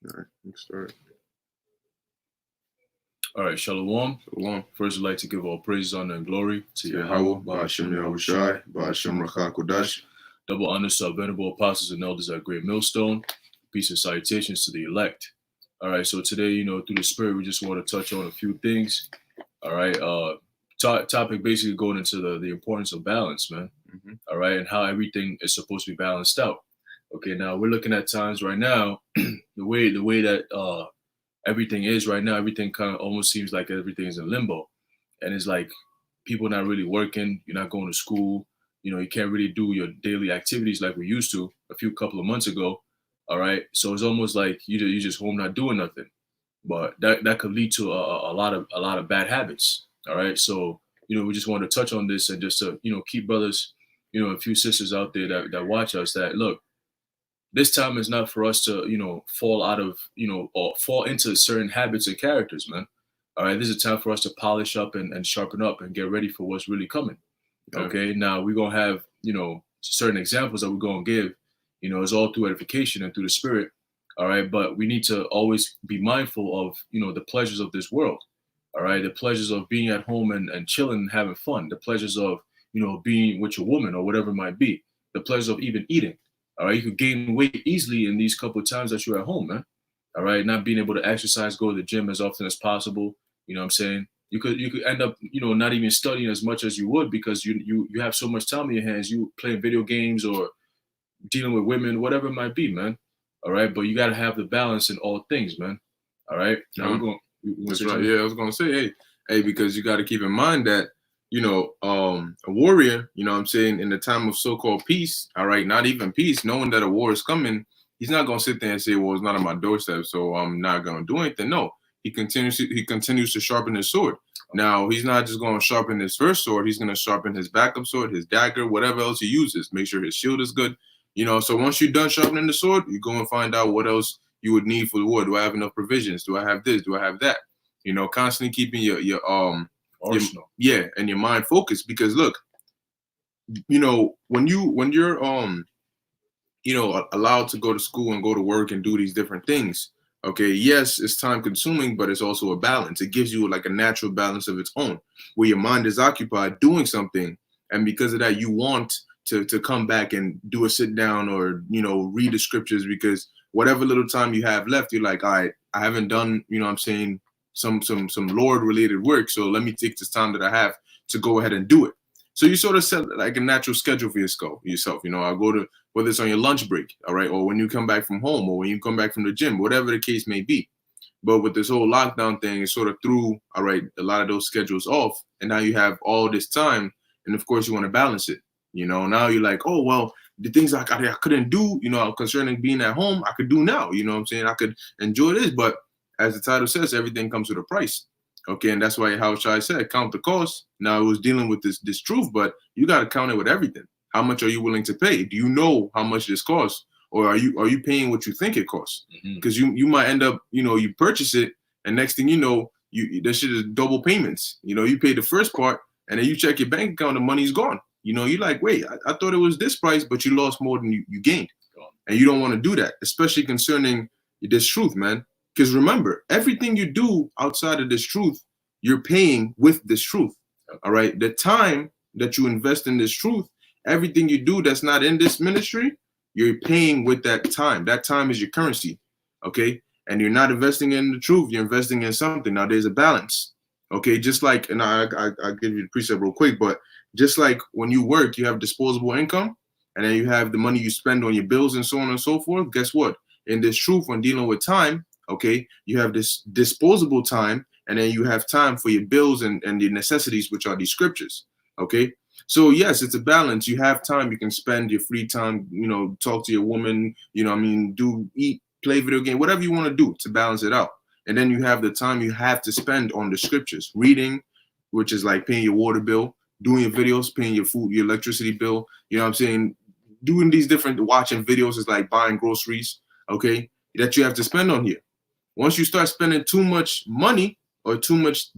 All right, let's start. All right, Shalom. Shalom. First, I'd like to give all praise, honor, and glory to Yahweh, Ba'ashem Yahushai, Ba'ashem Racha Kodash. Double honors to our venerable apostles and elders at Great Millstone. Peace and salutations to the elect. All right, so today, through the Spirit, we just want to touch on a few things. All right, topic basically going into the importance of balance, man. Mm-hmm. All right, and how everything is supposed to be balanced out. Okay, now we're looking at times right now, the way that everything is right now, everything kind of almost seems like everything is in limbo, and it's like people not really working. You're not going to school. You can't really do your daily activities like we used to a couple of months ago. All right, so it's almost like you just home not doing nothing, but that could lead to a lot of bad habits. All right, so we just want to touch on this and just to keep brothers, a few sisters out there that watch us, that look, this time is not for us to fall out of or fall into certain habits and characters, man. All right, this is a time for us to polish up and sharpen up and get ready for what's really coming. Okay, now we're gonna have certain examples that we're gonna give. It's all through edification and through the Spirit. All right, but we need to always be mindful of the pleasures of this world. All right, the pleasures of being at home and chilling and having fun. The pleasures of being with your woman or whatever it might be. The pleasures of even eating. All right, you could gain weight easily in these couple of times that you're at home, man. All right, not being able to exercise, go to the gym as often as possible. You know what I'm saying? You could end up not even studying as much as you would, because you have so much time in your hands. You playing video games or dealing with women, whatever it might be, man. All right, but you got to have the balance in all things, man. All right, now we're going. That's right. Yeah, I was gonna say, hey, because you got to keep in mind that a warrior, I'm saying, in the time of so-called peace, all right, not even peace, knowing that a war is coming, he's not gonna sit there and say, well, it's not on my doorstep, so I'm not gonna do anything. No, he continues to sharpen his sword. Now, he's not just going to sharpen his first sword, he's going to sharpen his backup sword, his dagger, whatever else he uses. Make sure his shield is good. So once you're done sharpening the sword, you go and find out what else you would need for the war. Do I have enough provisions? Do I have this? Do I have that? Constantly keeping your arsenal. And your mind focused, because look, when you're allowed to go to school and go to work and do these different things, okay, yes, it's time consuming, but it's also a balance. It gives you like a natural balance of its own, where your mind is occupied doing something, and because of that, you want to come back and do a sit down or read the scriptures, because whatever little time you have left, you're like, all right, I haven't done some Lord related work, so let me take this time that I have to go ahead and do it. So you sort of set like a natural schedule for yourself. I'll go to, whether it's on your lunch break, all right, or when you come back from home, or when you come back from the gym, whatever the case may be. But with this whole lockdown thing, it sort of threw, all right, a lot of those schedules off, and now you have all this time, and of course you want to balance it. Now you're like, oh, well, the things I couldn't do, concerning being at home, I could do now. You know what I'm saying? I could enjoy this, but as the title says, everything comes with a price. Okay, and that's why Yahushua said, count the cost. Now, it was dealing with this truth, but you got to count it with everything. How much are you willing to pay? Do you know how much this costs, or are you paying what you think it costs? Because you might end up, you purchase it, and next thing you know, that shit is double payments. You pay the first part, and then you check your bank account, the money's gone. You're like, wait, I thought it was this price, but you lost more than you gained, and you don't want to do that, especially concerning this truth, man. Because remember, everything you do outside of this truth, you're paying with this truth. All right. The time that you invest in this truth, everything you do that's not in this ministry, you're paying with that time. That time is your currency. Okay. And you're not investing in the truth, you're investing in something. Now there's a balance. Okay. Just like, and I'll give you the precept real quick, but just like when you work, you have disposable income, and then you have the money you spend on your bills and so on and so forth. Guess what? In this truth, when dealing with time, okay, you have this disposable time, and then you have time for your bills and the necessities, which are these scriptures. Okay, so yes, it's a balance. You have time, you can spend your free time, talk to your woman, eat, play video game, whatever you want to do to balance it out. And then you have the time you have to spend on the scriptures, reading, which is like paying your water bill, doing your videos, paying your food, your electricity bill. You know what I'm saying? Doing these different, watching videos is like buying groceries, okay, that you have to spend on here. Once you start spending too much money, or too much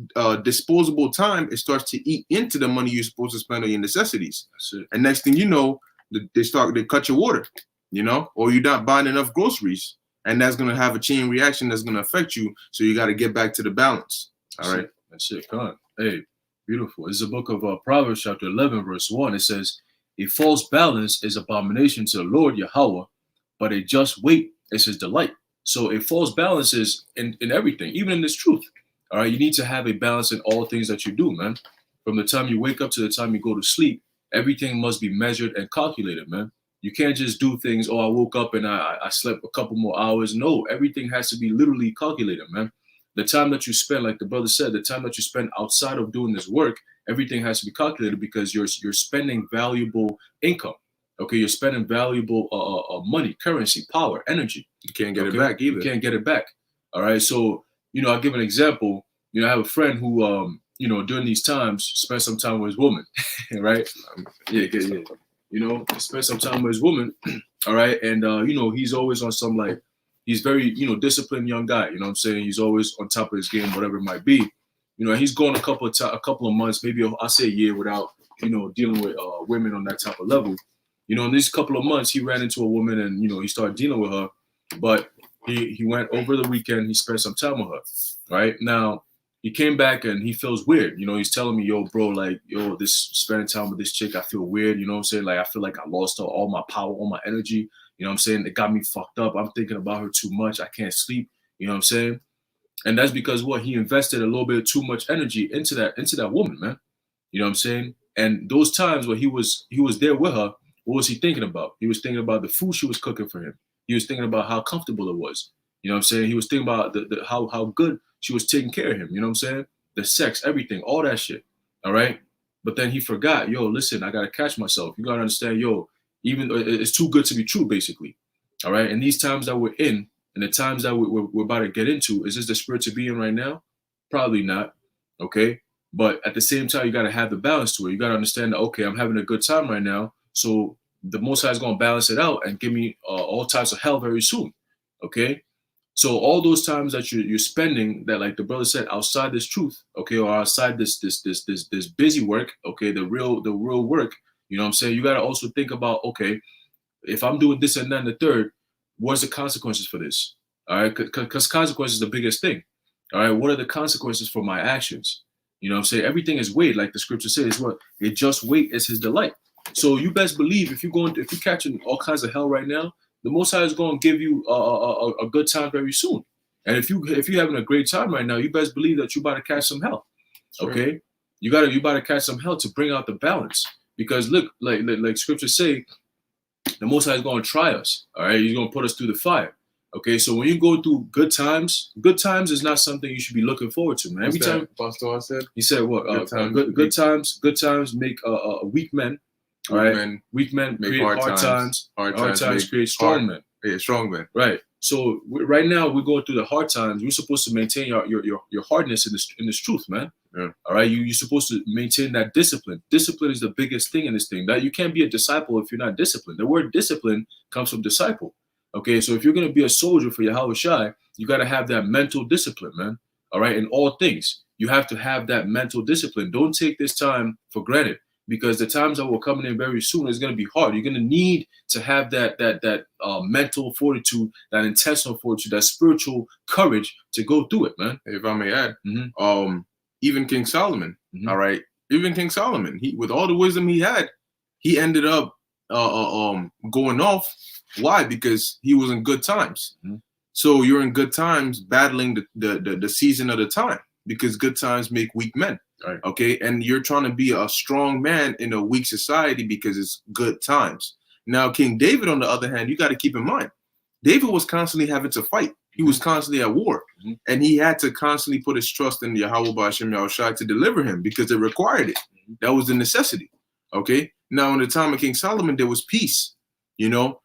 disposable time, it starts to eat into the money you're supposed to spend on your necessities. That's it. And next thing you know, they cut your water, you know, or you're not buying enough groceries. And that's going to have a chain reaction that's going to affect you. So you got to get back to the balance. All right. That's it. Come on. Hey, beautiful. It's the book of Proverbs chapter 11, verse 1. It says, a false balance is abomination to the Lord Yahweh, but a just weight is his delight. So a false balance is in everything, even in this truth. All right. You need to have a balance in all things that you do, man. From the time you wake up to the time you go to sleep, everything must be measured and calculated, man. You can't just do things, oh, I woke up and I slept a couple more hours. No, everything has to be literally calculated, man. The time that you spend, like the brother said, the time that you spend outside of doing this work, everything has to be calculated because you're spending valuable income. Okay, you're spending valuable money, currency, power, energy. You can't get it back either. You can't get it back. All right, so, I'll give an example. I have a friend who, during these times, spent some time with his woman, right? Yeah. Spend some time with his woman, all right? And, he's always on some, like, he's very, disciplined young guy, you know what I'm saying? He's always on top of his game, whatever it might be. He's gone a couple of months, maybe I'll say a year without, dealing with women on that type of level. In these couple of months, he ran into a woman and, he started dealing with her. But he went over the weekend, he spent some time with her, right? Now, he came back and he feels weird. He's telling me, yo, bro, like, this spending time with this chick, I feel weird. You know what I'm saying? Like, I feel like I lost all my power, all my energy. You know what I'm saying? It got me fucked up. I'm thinking about her too much. I can't sleep. You know what I'm saying? And that's because he invested a little bit too much energy into that woman, man. You know what I'm saying? And those times where he was there with her, what was he thinking about? He was thinking about the food she was cooking for him. He was thinking about how comfortable it was. You know what I'm saying? He was thinking about how good she was taking care of him. You know what I'm saying? The sex, everything, all that shit. All right. But then he forgot, yo, listen, I got to catch myself. You got to understand, yo, even it's too good to be true, basically. All right. And these times that we're in and the times that we're about to get into, is this the spirit to be in right now? Probably not. Okay. But at the same time, you got to have the balance to it. You got to understand that, okay, I'm having a good time right now. So the Most High is going to balance it out and give me all types of hell very soon. Okay. So all those times that you're spending that, like the brother said, outside this truth, okay, or outside this busy work, okay, the real work, you know what I'm saying? You got to also think about, okay, if I'm doing this and then the third, what's the consequences for this? All right, because consequences is the biggest thing. All right, what are the consequences for my actions? You know what I'm saying? Everything is weight, like the scripture says. What it just weight is his delight. So you best believe if you're catching all kinds of hell right now, the Most High is going to give you a good time very soon. And if you're having a great time right now, you best believe that you're about to catch some hell. Sure. Okay, you about to catch some hell to bring out the balance. Because look, like scripture say, the Most High is going to try us. All right, he's going to put us through the fire. Okay, so when you go through good times is not something you should be looking forward to, man. Every time, Pastor said, he said, "What? Good times make weak men." All right, weak men create hard times. Hard times create strong men. Yeah, strong men. Right. So right now we're going through the hard times. You're supposed to maintain your hardness in this truth, man. Yeah. All right. You're supposed to maintain that discipline. Discipline is the biggest thing in this thing. That you can't be a disciple if you're not disciplined. The word discipline comes from disciple. Okay. So if you're gonna be a soldier for Yahweh Shai, you got to have that mental discipline, man. All right. In all things, you have to have that mental discipline. Don't take this time for granted. Because the times that we're coming in very soon is going to be hard. You're going to need to have that mental fortitude, that intentional fortitude, that spiritual courage to go through it, man. If I may add, even King Solomon, all right, even King Solomon, he with all the wisdom he had, he ended up going off. Why? Because he was in good times. So you're in good times, battling the season of the time, because good times make weak men. Right. Okay, and you're trying to be a strong man in a weak society because it's good times. Now, King David, on the other hand, you got to keep in mind, David was constantly having to fight. He was constantly at war, and he had to constantly put his trust in Yahweh Ba'ashem Yahushai to deliver him because it required it. That was the necessity. Okay. Now, in the time of King Solomon, there was peace.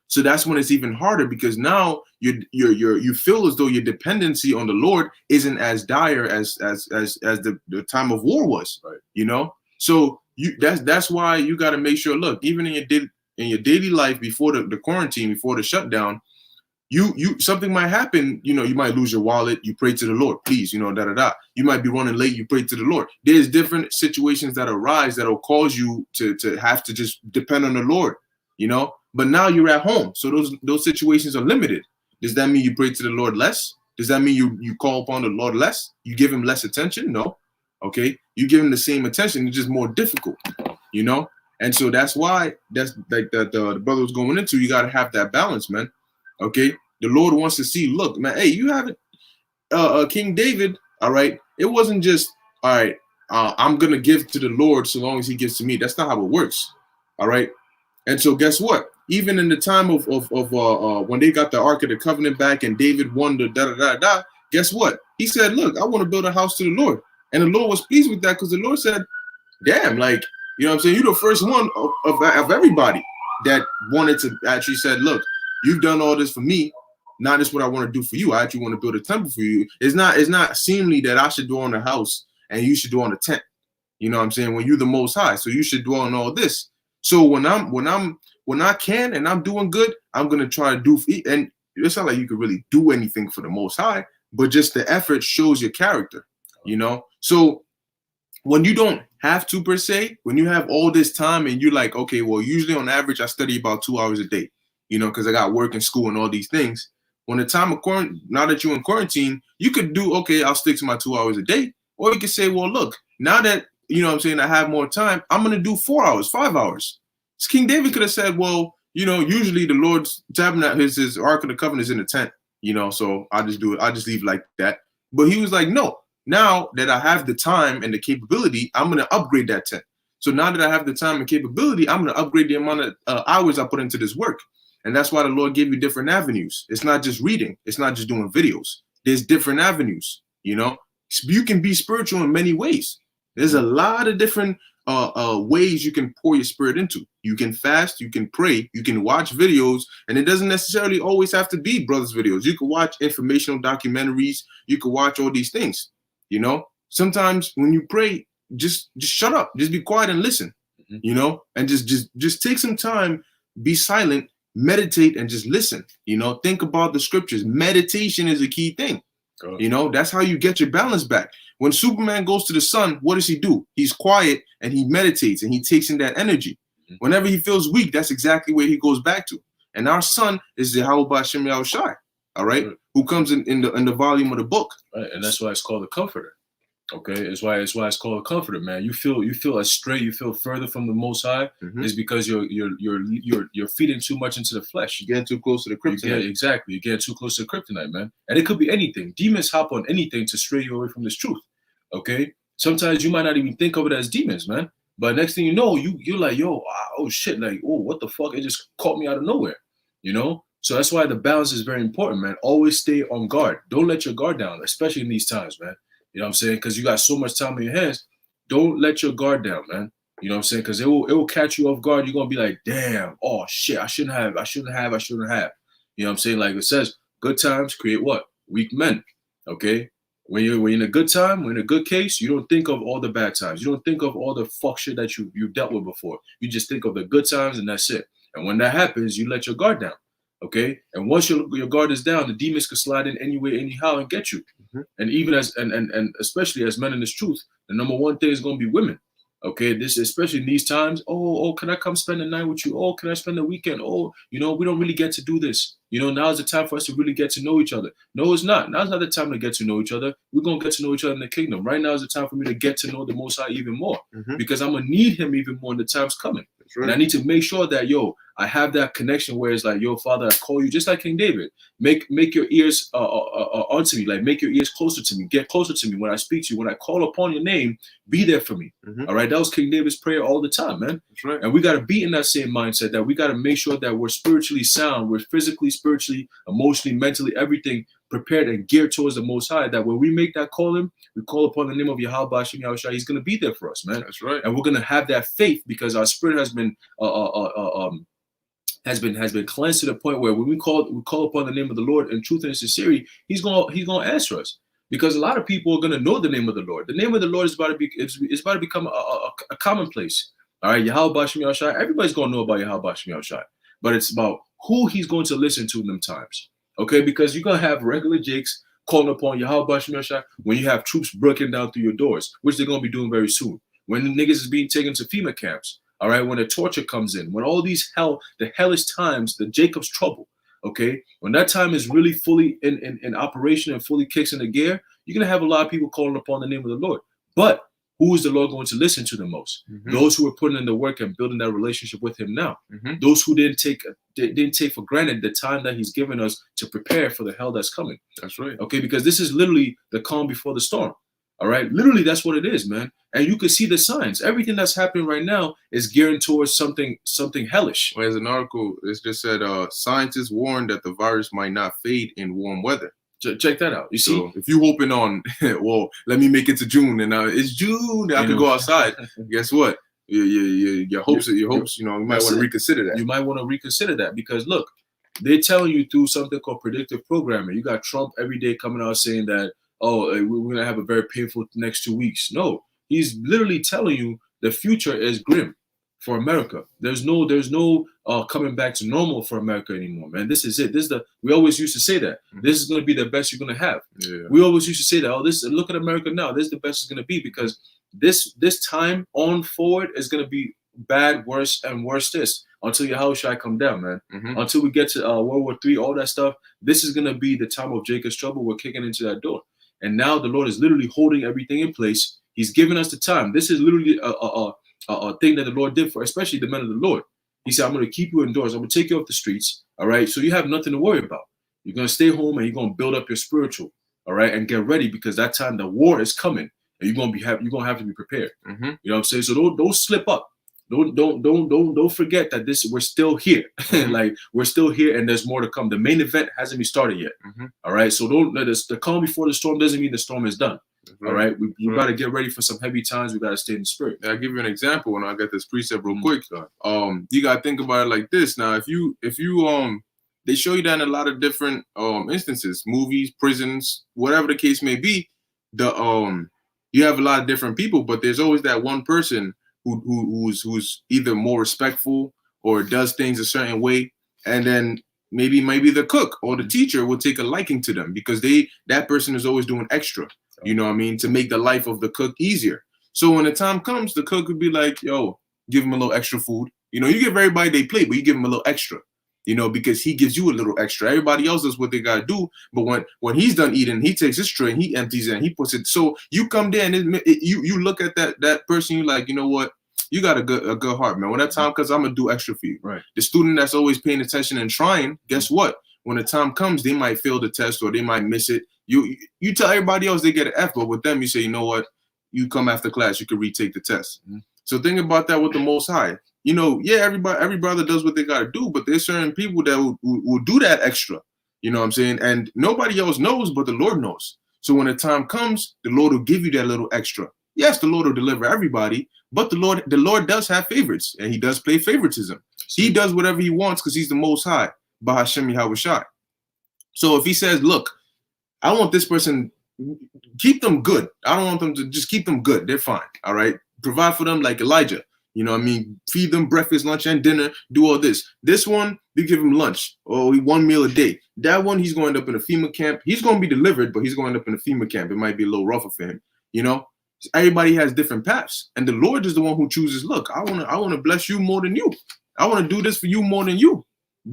So that's when it's even harder because now you feel as though your dependency on the Lord isn't as dire as the time of war was. Right. So that's why you got to make sure. Look, even in your daily life before the quarantine, before the shutdown, You something might happen, you might lose your wallet, you pray to the Lord, please, da da da. You might be running late, you pray to the Lord. There's different situations that arise that'll cause you to have to just depend on the Lord, But now you're at home, so those situations are limited. Does that mean you pray to the Lord less? Does that mean you call upon the Lord less? You give him less attention? No. Okay. You give him the same attention, it's just more difficult, And so that's why that's like the brother was going into. You got to have that balance, man. Okay. The Lord wants to see, look, man, hey, you have it. King David, all right. It wasn't just, all right, I'm going to give to the Lord so long as he gives to me. That's not how it works. All right. And so guess what? Even in the time of when they got the Ark of the Covenant back and David won the da-da-da-da, guess what? He said, look, I want to build a house to the Lord. And the Lord was pleased with that because the Lord said, damn, like, you know what I'm saying? You're the first one of everybody that wanted to actually said, look, you've done all this for me. Now this is what I want to do for you. I actually want to build a temple for you. It's not seemly that I should dwell in the house and you should dwell in the tent. You know what I'm saying? When you're the Most High, so you should dwell in all this. So when I can and I'm doing good, I'm gonna try to do. And it's not like you could really do anything for the Most High, but just the effort shows your character. So when you don't have to per se, when you have all this time and you're like, okay, well, usually on average I study about 2 hours a day, because I got work and school and all these things. When the time of quarantine, now that you're in quarantine, you could do, okay, I'll stick to my 2 hours a day. Or you could say, well, look, now that, I have more time, I'm going to do 4 hours, 5 hours. So King David could have said, well, usually the Lord's tabernacle, his Ark of the Covenant is in the tent, so I'll just do it. I'll just leave like that. But he was like, no, now that I have the time and the capability, I'm going to upgrade that tent. So now that I have the time and capability, I'm going to upgrade the amount of hours I put into this work. And that's why the Lord gave you different avenues. It's not just reading. It's not just doing videos. There's different avenues, You can be spiritual in many ways. There's a lot of different ways you can pour your spirit into. You can fast, you can pray, you can watch videos, and it doesn't necessarily always have to be brothers videos. You can watch informational documentaries. You can watch all these things, Sometimes when you pray, just shut up. Just be quiet and listen, and just take some time, be silent, meditate and just listen, think about the scriptures. Meditation is a key thing. That's how you get your balance back. When Superman goes to the sun, what does he do? He's quiet and he meditates and he takes in that energy. Whenever he feels weak, that's exactly where he goes back to. And our son is the Yahweh Shem Yahushai, all right, who comes in the volume of the book. Right, and that's why it's called the Comforter. Okay, it's why it's called a comforter, man. You feel astray, you feel further from the Most High, is because you're feeding too much into the flesh. You're getting too close to the kryptonite. Exactly, you're getting too close to the kryptonite, man. And it could be anything. Demons hop on anything to stray you away from this truth. Okay, sometimes you might not even think of it as demons, man. But next thing you know, you're like, yo, oh shit, like, oh, what the fuck? It just caught me out of nowhere, So that's why the balance is very important, man. Always stay on guard. Don't let your guard down, especially in these times, man. You know what I'm saying? Because you got so much time in your hands. Don't let your guard down, man. You know what I'm saying? Because it will catch you off guard. You're going to be like, damn, oh, shit, I shouldn't have. You know what I'm saying? Like it says, good times create what? Weak men, okay? When you're in a good time, when in a good case, you don't think of all the bad times. You don't think of all the fuck shit that you've dealt with before. You just think of the good times and that's it. And when that happens, you let your guard down, okay? And once your guard is down, the demons can slide in any way, anyhow, and get you. And even and especially as men in this truth, the number one thing is going to be women. Okay, this especially in these times. Oh, can I come spend the night with you? Oh, can I spend the weekend? Oh, we don't really get to do this. Now is the time for us to really get to know each other. No, it's not. Now's not the time to get to know each other. We're gonna get to know each other in the kingdom. Right now is the time for me to get to know the Most High even more, because I'm gonna need Him even more in the times coming. That's right. And I need to make sure that I have that connection where it's like, yo, Father, I call you just like King David. Make your ears onto me, like make your ears closer to me. Get closer to me when I speak to you. When I call upon your name, be there for me. All right, that was King David's prayer all the time, man. That's right. And we got to be in that same mindset that we got to make sure that we're spiritually sound, we're physically, spiritually, emotionally, mentally, everything prepared and geared towards the Most High. That when we make that calling, we call upon the name of Yahweh Shem Yahushua, He's going to be there for us, man. That's right. And we're going to have that faith because our spirit has been cleansed to the point where when we call upon the name of the Lord in truth and in sincerity, He's gonna answer us. Because a lot of people are gonna know the name of the Lord. The name of the Lord is about to become a commonplace. All right, Yahweh Shem Yahushua. Everybody's gonna know about Yahweh Shem Yahushua. But it's about who He's going to listen to in them times. Okay, because you're gonna have regular Jakes calling upon Yahweh Shem Yahshai when you have troops breaking down through your doors, which they're gonna be doing very soon. When the niggas is being taken to FEMA camps, all right, when the torture comes in, when all these the hellish times, the Jacob's trouble, okay, when that time is really fully in operation and fully kicks into gear, you're gonna have a lot of people calling upon the name of the Lord. But who is the Lord going to listen to the most? Those who are putting in the work and building that relationship with Him now. Those who didn't take for granted the time that He's given us to prepare for the hell that's coming. That's right. Okay, because this is literally the calm before the storm. All right, literally that's what it is, man. And you can see the signs. Everything that's happening right now is gearing towards something hellish. Well, there's an article. It's just said scientists warn that the virus might not fade in warm weather. Check that out. You see, so if you're hoping on, well, let me make it to June, and it's June, I can go outside. Guess what? Your hopes, you might want to reconsider that. You might want to reconsider that because look, they're telling you through something called predictive programming. You got Trump every day coming out saying that, oh, we're gonna have a very painful next 2 weeks. No, he's literally telling you the future is grim for America. There's no coming back to normal for America anymore, man. This is it. We always used to say that this is going to be the best you're going to have. Yeah. We always used to say that. Oh, look at America now. This is the best it's going to be because this time on forward is going to be bad, worse, and worse. This until Yahweh Shai come down, man. Until we get to World War III, all that stuff. This is going to be the time of Jacob's trouble. We're kicking into that door, and now the Lord is literally holding everything in place. He's giving us the time. This is literally a thing that the Lord did for, especially the men of the Lord. He said, I'm going to keep you indoors. I'm going to take you off the streets. All right. So you have nothing to worry about. You're going to stay home and you're going to build up your spiritual. All right. And get ready because that time the war is coming and you're going to have to be prepared. You know what I'm saying? So don't slip up. Don't forget that we're still here. Like we're still here and there's more to come. The main event hasn't even started yet. All right. So don't let us, the calm before the storm doesn't mean the storm is done. All right, we got to get ready for some heavy times. We got to stay in the spirit. I'll give you an example, and I'll get this precept real quick. You got to think about it like this. Now, if you they show you that in a lot of different instances, movies, prisons, whatever the case may be. You have a lot of different people, but there's always that one person who's either more respectful or does things a certain way, and then maybe the cook or the teacher will take a liking to them because that person is always doing extra. You know what I mean? To make the life of the cook easier. So when the time comes, the cook would be like, yo, give him a little extra food. You know, you give everybody their plate, but you give him a little extra, you know, because he gives you a little extra. Everybody else does what they got to do. But when he's done eating, he takes his tray and he empties it and he puts it. So you come there and you look at that person, you like, you know what? You got a good heart, man. When that time comes, I'm going to do extra for you. Right. The student that's always paying attention and trying, guess what? When the time comes, they might fail the test or they might miss it. You tell everybody else they get an F, but with them, you say, you know what? You come after class, you can retake the test. So think about that with the Most High. You know, yeah, every brother does what they got to do, but there's certain people that will do that extra. You know what I'm saying? And nobody else knows, but the Lord knows. So when the time comes, the Lord will give you that little extra. Yes, the Lord will deliver everybody, but the Lord does have favorites, and He does play favoritism. He does whatever He wants because He's the Most High. Bahashem Yahweh Shai. So if He says, look, I want this person, keep them good. I don't want them to just keep them good. They're fine. All right. Provide for them like Elijah. You know what I mean? Feed them breakfast, lunch, and dinner. Do all this. This one, you give him lunch or 1 meal a day. That one, he's going to end up in a FEMA camp. He's going to be delivered, but he's going to end up in a FEMA camp. It might be a little rougher for him. You know, everybody has different paths. And the Lord is the one who chooses, look, I want to bless you more than you. I want to do this for you more than you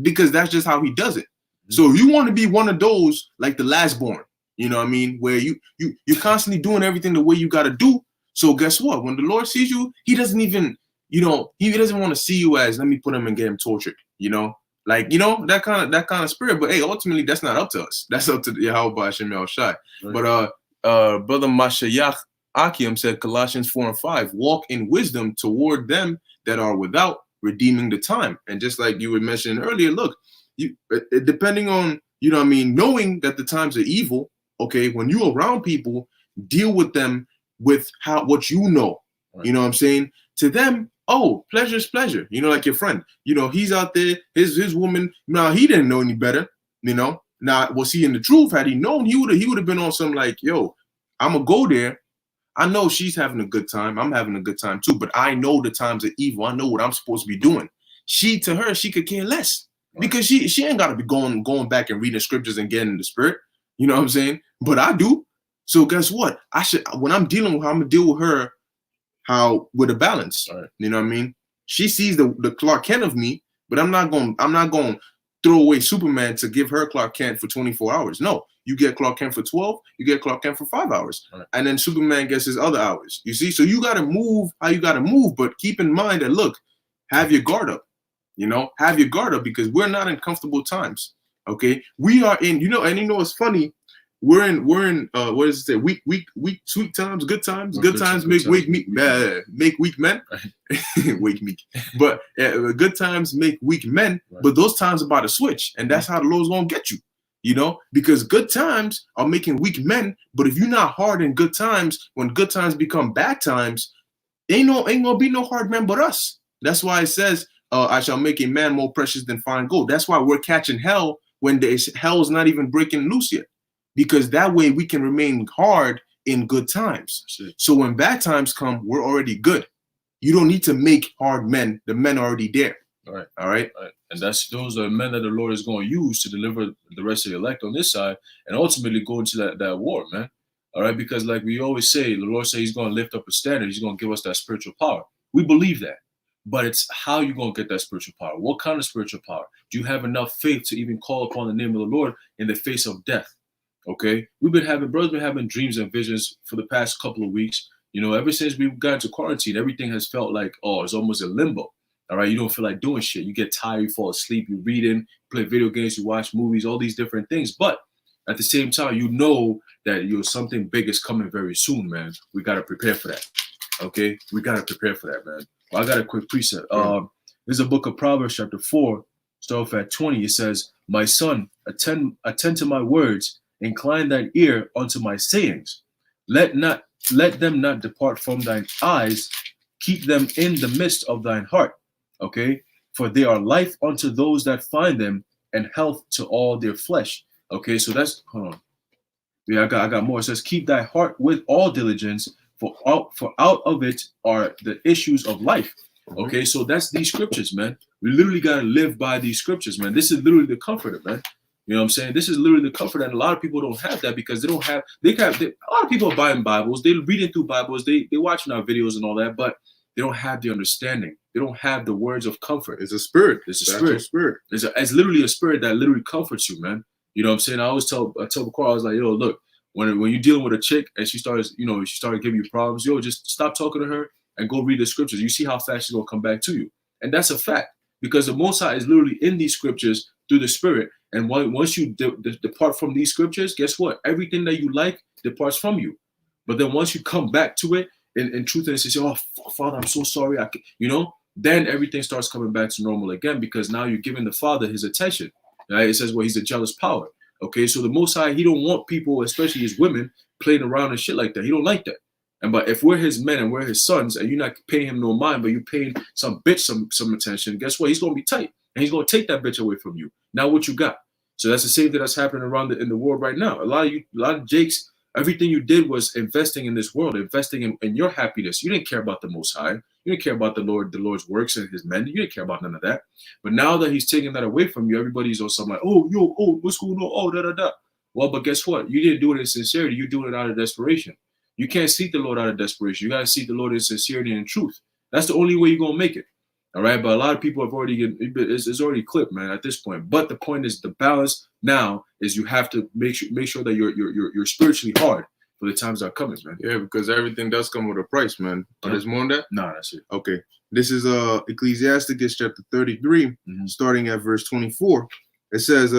because that's just how He does it. So if you want to be one of those, like the last born, you know what I mean, where you're constantly doing everything the way you got to do. So guess what? When the Lord sees you, He doesn't even, you know, He doesn't want to see you as, let me put him and get him tortured, you know, like, you know, that kind of spirit. But hey, ultimately, that's not up to us. That's up to Yahweh Hashem Yahushai. Right. But Brother Mashayach Akim said, Colossians 4:5, walk in wisdom toward them that are without, redeeming the time. And just like you were mentioning earlier, look, depending on, you know what I mean, knowing that the times are evil, okay, when you're around people, deal with them with what you know. Right. You know what I'm saying? To them, oh, pleasure's pleasure. You know, like your friend, you know, he's out there, his woman, now he didn't know any better, you know. Now, was he in the truth? Had he known, he would have been on some like, yo, I'm gonna go there. I know she's having a good time. I'm having a good time too, but I know the times are evil. I know what I'm supposed to be doing. To her, she could care less. because she ain't got to be going back and reading scriptures and getting in the spirit. You know what I'm saying? But I do. So guess what? I should, when I'm dealing with her, I'm gonna deal with her with a balance. Right. You know what I mean? She sees the Clark Kent of me, but I'm not going to throw away Superman to give her Clark Kent for 24 hours. No, you get Clark Kent for 12, you get Clark Kent for 5 hours. Right. And then Superman gets his other hours. You see? So you got to move how you got to move, but keep in mind that, look, have your guard up. You know, have your guard up, because we're not in comfortable times. Okay? We are in, and it's funny. We're in what does it say? Weak, sweet times, good times. Good times make weak men. Wake meek. But good times make weak men. Right. But those times are about to switch, and that's how the Lord's gonna get you. You know, because good times are making weak men. But if you're not hard in good times, when good times become bad times, ain't gonna be no hard man but us. That's why it says, "I shall make a man more precious than fine gold." That's why we're catching hell when hell's not even breaking loose yet. Because that way we can remain hard in good times. So when bad times come, we're already good. You don't need to make hard men. The men are already there. All right. And those are men that the Lord is going to use to deliver the rest of the elect on this side and ultimately go into that war, man. All right. Because like we always say, the Lord says he's going to lift up a standard. He's going to give us that spiritual power. We believe that. But it's how you're going to get that spiritual power. What kind of spiritual power? Do you have enough faith to even call upon the name of the Lord in the face of death? Okay, brothers been having dreams and visions for the past couple of weeks. You know, ever since we got into quarantine, everything has felt like, it's almost a limbo. All right, you don't feel like doing shit. You get tired, you fall asleep, you reading, play video games, you watch movies, all these different things. But at the same time, you know that something big is coming very soon, man. We got to prepare for that. Okay, we got to prepare for that, man. Well, I got a quick precept. There's a book of Proverbs, chapter 4, start off at 20. It says, "My son, attend to my words. Incline thine ear unto my sayings. Let them not depart from thine eyes. Keep them in the midst of thine heart." Okay, for they are life unto those that find them, and health to all their flesh. Okay, so that's, hold on. Yeah, I got more. It says, "Keep thy heart with all diligence, for out of it are the issues of life." Okay, so that's these scriptures, man. We literally gotta live by these scriptures, man. This is literally the comforter, man. You know what I'm saying? This is literally the comfort, and a lot of people don't have that because a lot of people are buying Bibles, they're reading through Bibles, they're watching our videos and all that, but they don't have the understanding. They don't have the words of comfort. It's a spirit. It's a spirit. It's literally a spirit that literally comforts you, man. You know what I'm saying? I always tell Bakar, I was like, yo, look, when you're dealing with a chick and she started giving you problems, just stop talking to her and go read the scriptures. You see how fast she's gonna come back to you. And that's a fact, because the Most High is literally in these scriptures through the spirit. And once you depart from these scriptures, guess what? Everything that you like departs from you. But then once you come back to it in truth and say, "Oh, Father, I'm so sorry," then everything starts coming back to normal again, because now you're giving the Father his attention. Right? It says, well, he's a jealous power. Okay, so the Most High, he don't want people, especially his women, playing around and shit like that. He don't like that. But if we're his men and we're his sons, and you're not paying him no mind, but you're paying some bitch some attention, guess what? He's gonna be tight, and he's gonna take that bitch away from you. Now what you got? So that's the same thing that's happening around in the world right now. A lot of Jakes, everything you did was investing in this world, investing in your happiness. You didn't care about the Most High. You didn't care about the Lord's works and his men. You didn't care about none of that. But now that he's taking that away from you, everybody's on something like, what's going on? Oh, da. Well, but guess what? You didn't do it in sincerity. You're doing it out of desperation. You can't seek the Lord out of desperation. You got to seek the Lord in sincerity and in truth. That's the only way you're going to make it. All right. But a lot of people have it's already clipped, man, at this point. But the point is, the balance now is you have to make sure that you're spiritually hard for the times that are coming, man. Yeah, because everything does come with a price, man. There's more on that? No, that's it. Okay. This is Ecclesiasticus chapter 33, starting at verse 24. It says,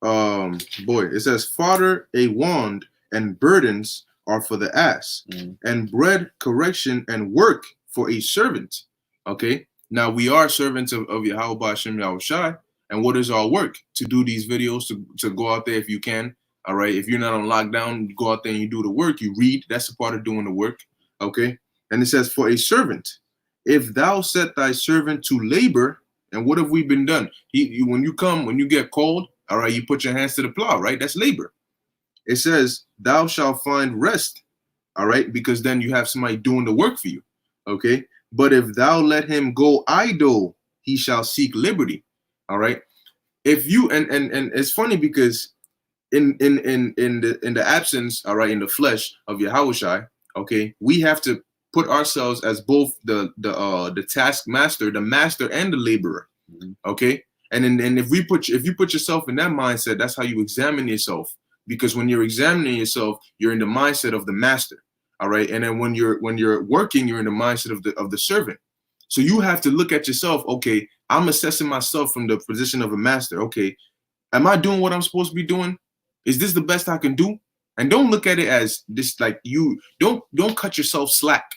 it says, "Fodder a wand and burdens are for the ass, and bread, correction, and work for a servant." Okay. Now we are servants of Yahweh Hashem Yahushai. And what is our work? To do these videos, to go out there if you can. All right. If you're not on lockdown, you go out there and you do the work. You read. That's a part of doing the work. Okay. And it says, "For a servant, if thou set thy servant to labor," and what have we been done? When you get called, all right, you put your hands to the plow, right? That's labor. It says, "Thou shalt find rest," all right, because then you have somebody doing the work for you. Okay. "But if thou let him go idle, he shall seek liberty. All right. If you and it's funny because in the absence, all right, in the flesh of Yahushai, okay, we have to put ourselves as both the taskmaster, the master, and the laborer. Okay. And if you put yourself in that mindset, that's how you examine yourself. Because when you're examining yourself, you're in the mindset of the master. All right. And then when you're working, you're in the mindset of the servant. So you have to look at yourself. Okay, I'm assessing myself from the position of a master. Okay, am I doing what I'm supposed to be doing? Is this the best I can do? And don't look at it as this, like, you don't cut yourself slack.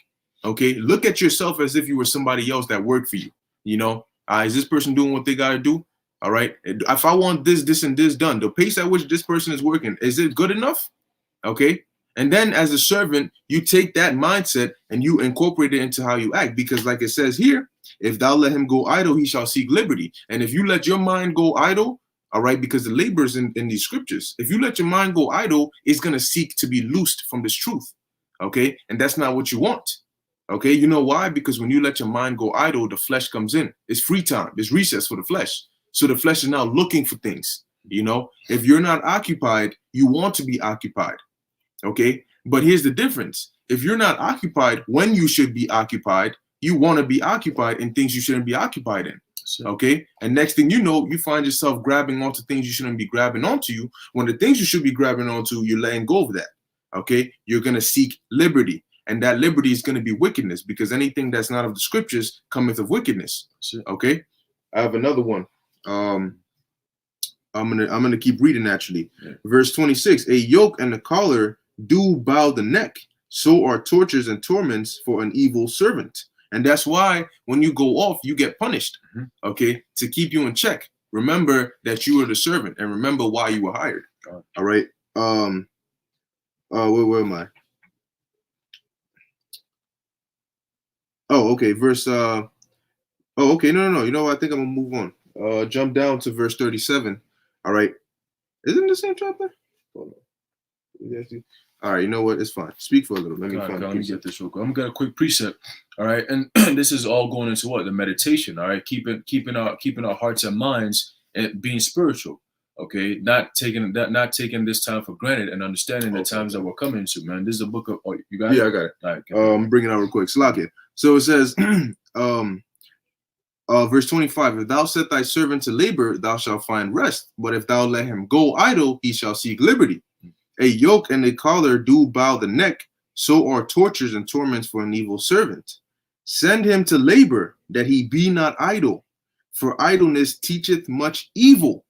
Okay, look at yourself as if you were somebody else that worked for you. You know, is this person doing what they got to do? All right. If I want this, and this done, the pace at which this person is working, is it good enough? Okay. And then as a servant, you take that mindset and you incorporate it into how you act. Because like it says here, if thou let him go idle, he shall seek liberty. And if you let your mind go idle, all right, because the labor is in these scriptures. If you let your mind go idle, it's going to seek to be loosed from this truth. Okay. And that's not what you want. Okay. You know why? Because when you let your mind go idle, the flesh comes in. It's free time. It's recess for the flesh. So the flesh is now looking for things. You know, if you're not occupied, you want to be occupied. Okay. But here's the difference. If you're not occupied when you should be occupied, you want to be occupied in things you shouldn't be occupied in. Okay. And next thing you know, you find yourself grabbing onto things you shouldn't be grabbing onto you, when the things you should be grabbing onto, you're letting go of that. Okay. You're going to seek liberty. And that liberty is going to be wickedness, because anything that's not of the scriptures cometh of wickedness. Okay. I have another one. I'm gonna keep reading actually. Yeah. Verse 26, a yoke and a collar do bow the neck, so are tortures and torments for an evil servant. And that's why when you go off, you get punished. Okay, to keep you in check. Remember that you are the servant, and remember why you were hired. All right. Where am I? Oh, okay. Verse okay, no. You know what? I think I'm gonna move on. Jump down to verse 37. All right. Isn't it the same chapter? Hold on. All right, you know what? It's fine. Speak for a little. Let me get this real quick. I'm gonna get a quick precept. All right, and this is all going into what? The meditation. All right, keeping our hearts and minds and being spiritual. Okay, not taking this time for granted and understanding the times that we're coming into. Man, this is a book of. Oh, you got it? Yeah, I got it. All right, I'm bringing it out real quick. Slakia. So it says, verse 25, if thou set thy servant to labor, thou shalt find rest. But if thou let him go idle, he shall seek liberty. A yoke and a collar do bow the neck, so are tortures and torments for an evil servant. Send him to labor, that he be not idle, for idleness teacheth much evil.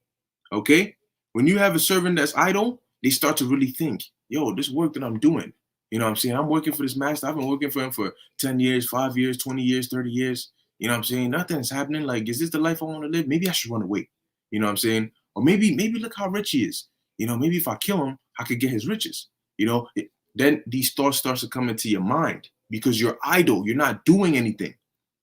Okay? When you have a servant that's idle, they start to really think, yo, this work that I'm doing, you know what I'm saying? I'm working for this master. I've been working for him for 10 years, 5 years, 20 years, 30 years. You know what I'm saying? Nothing's happening. Like, is this the life I want to live? Maybe I should run away. You know what I'm saying? Or maybe look how rich he is. You know, maybe if I kill him, I could get his riches. You know, then these thoughts starts to come into your mind because you're idle. You're not doing anything.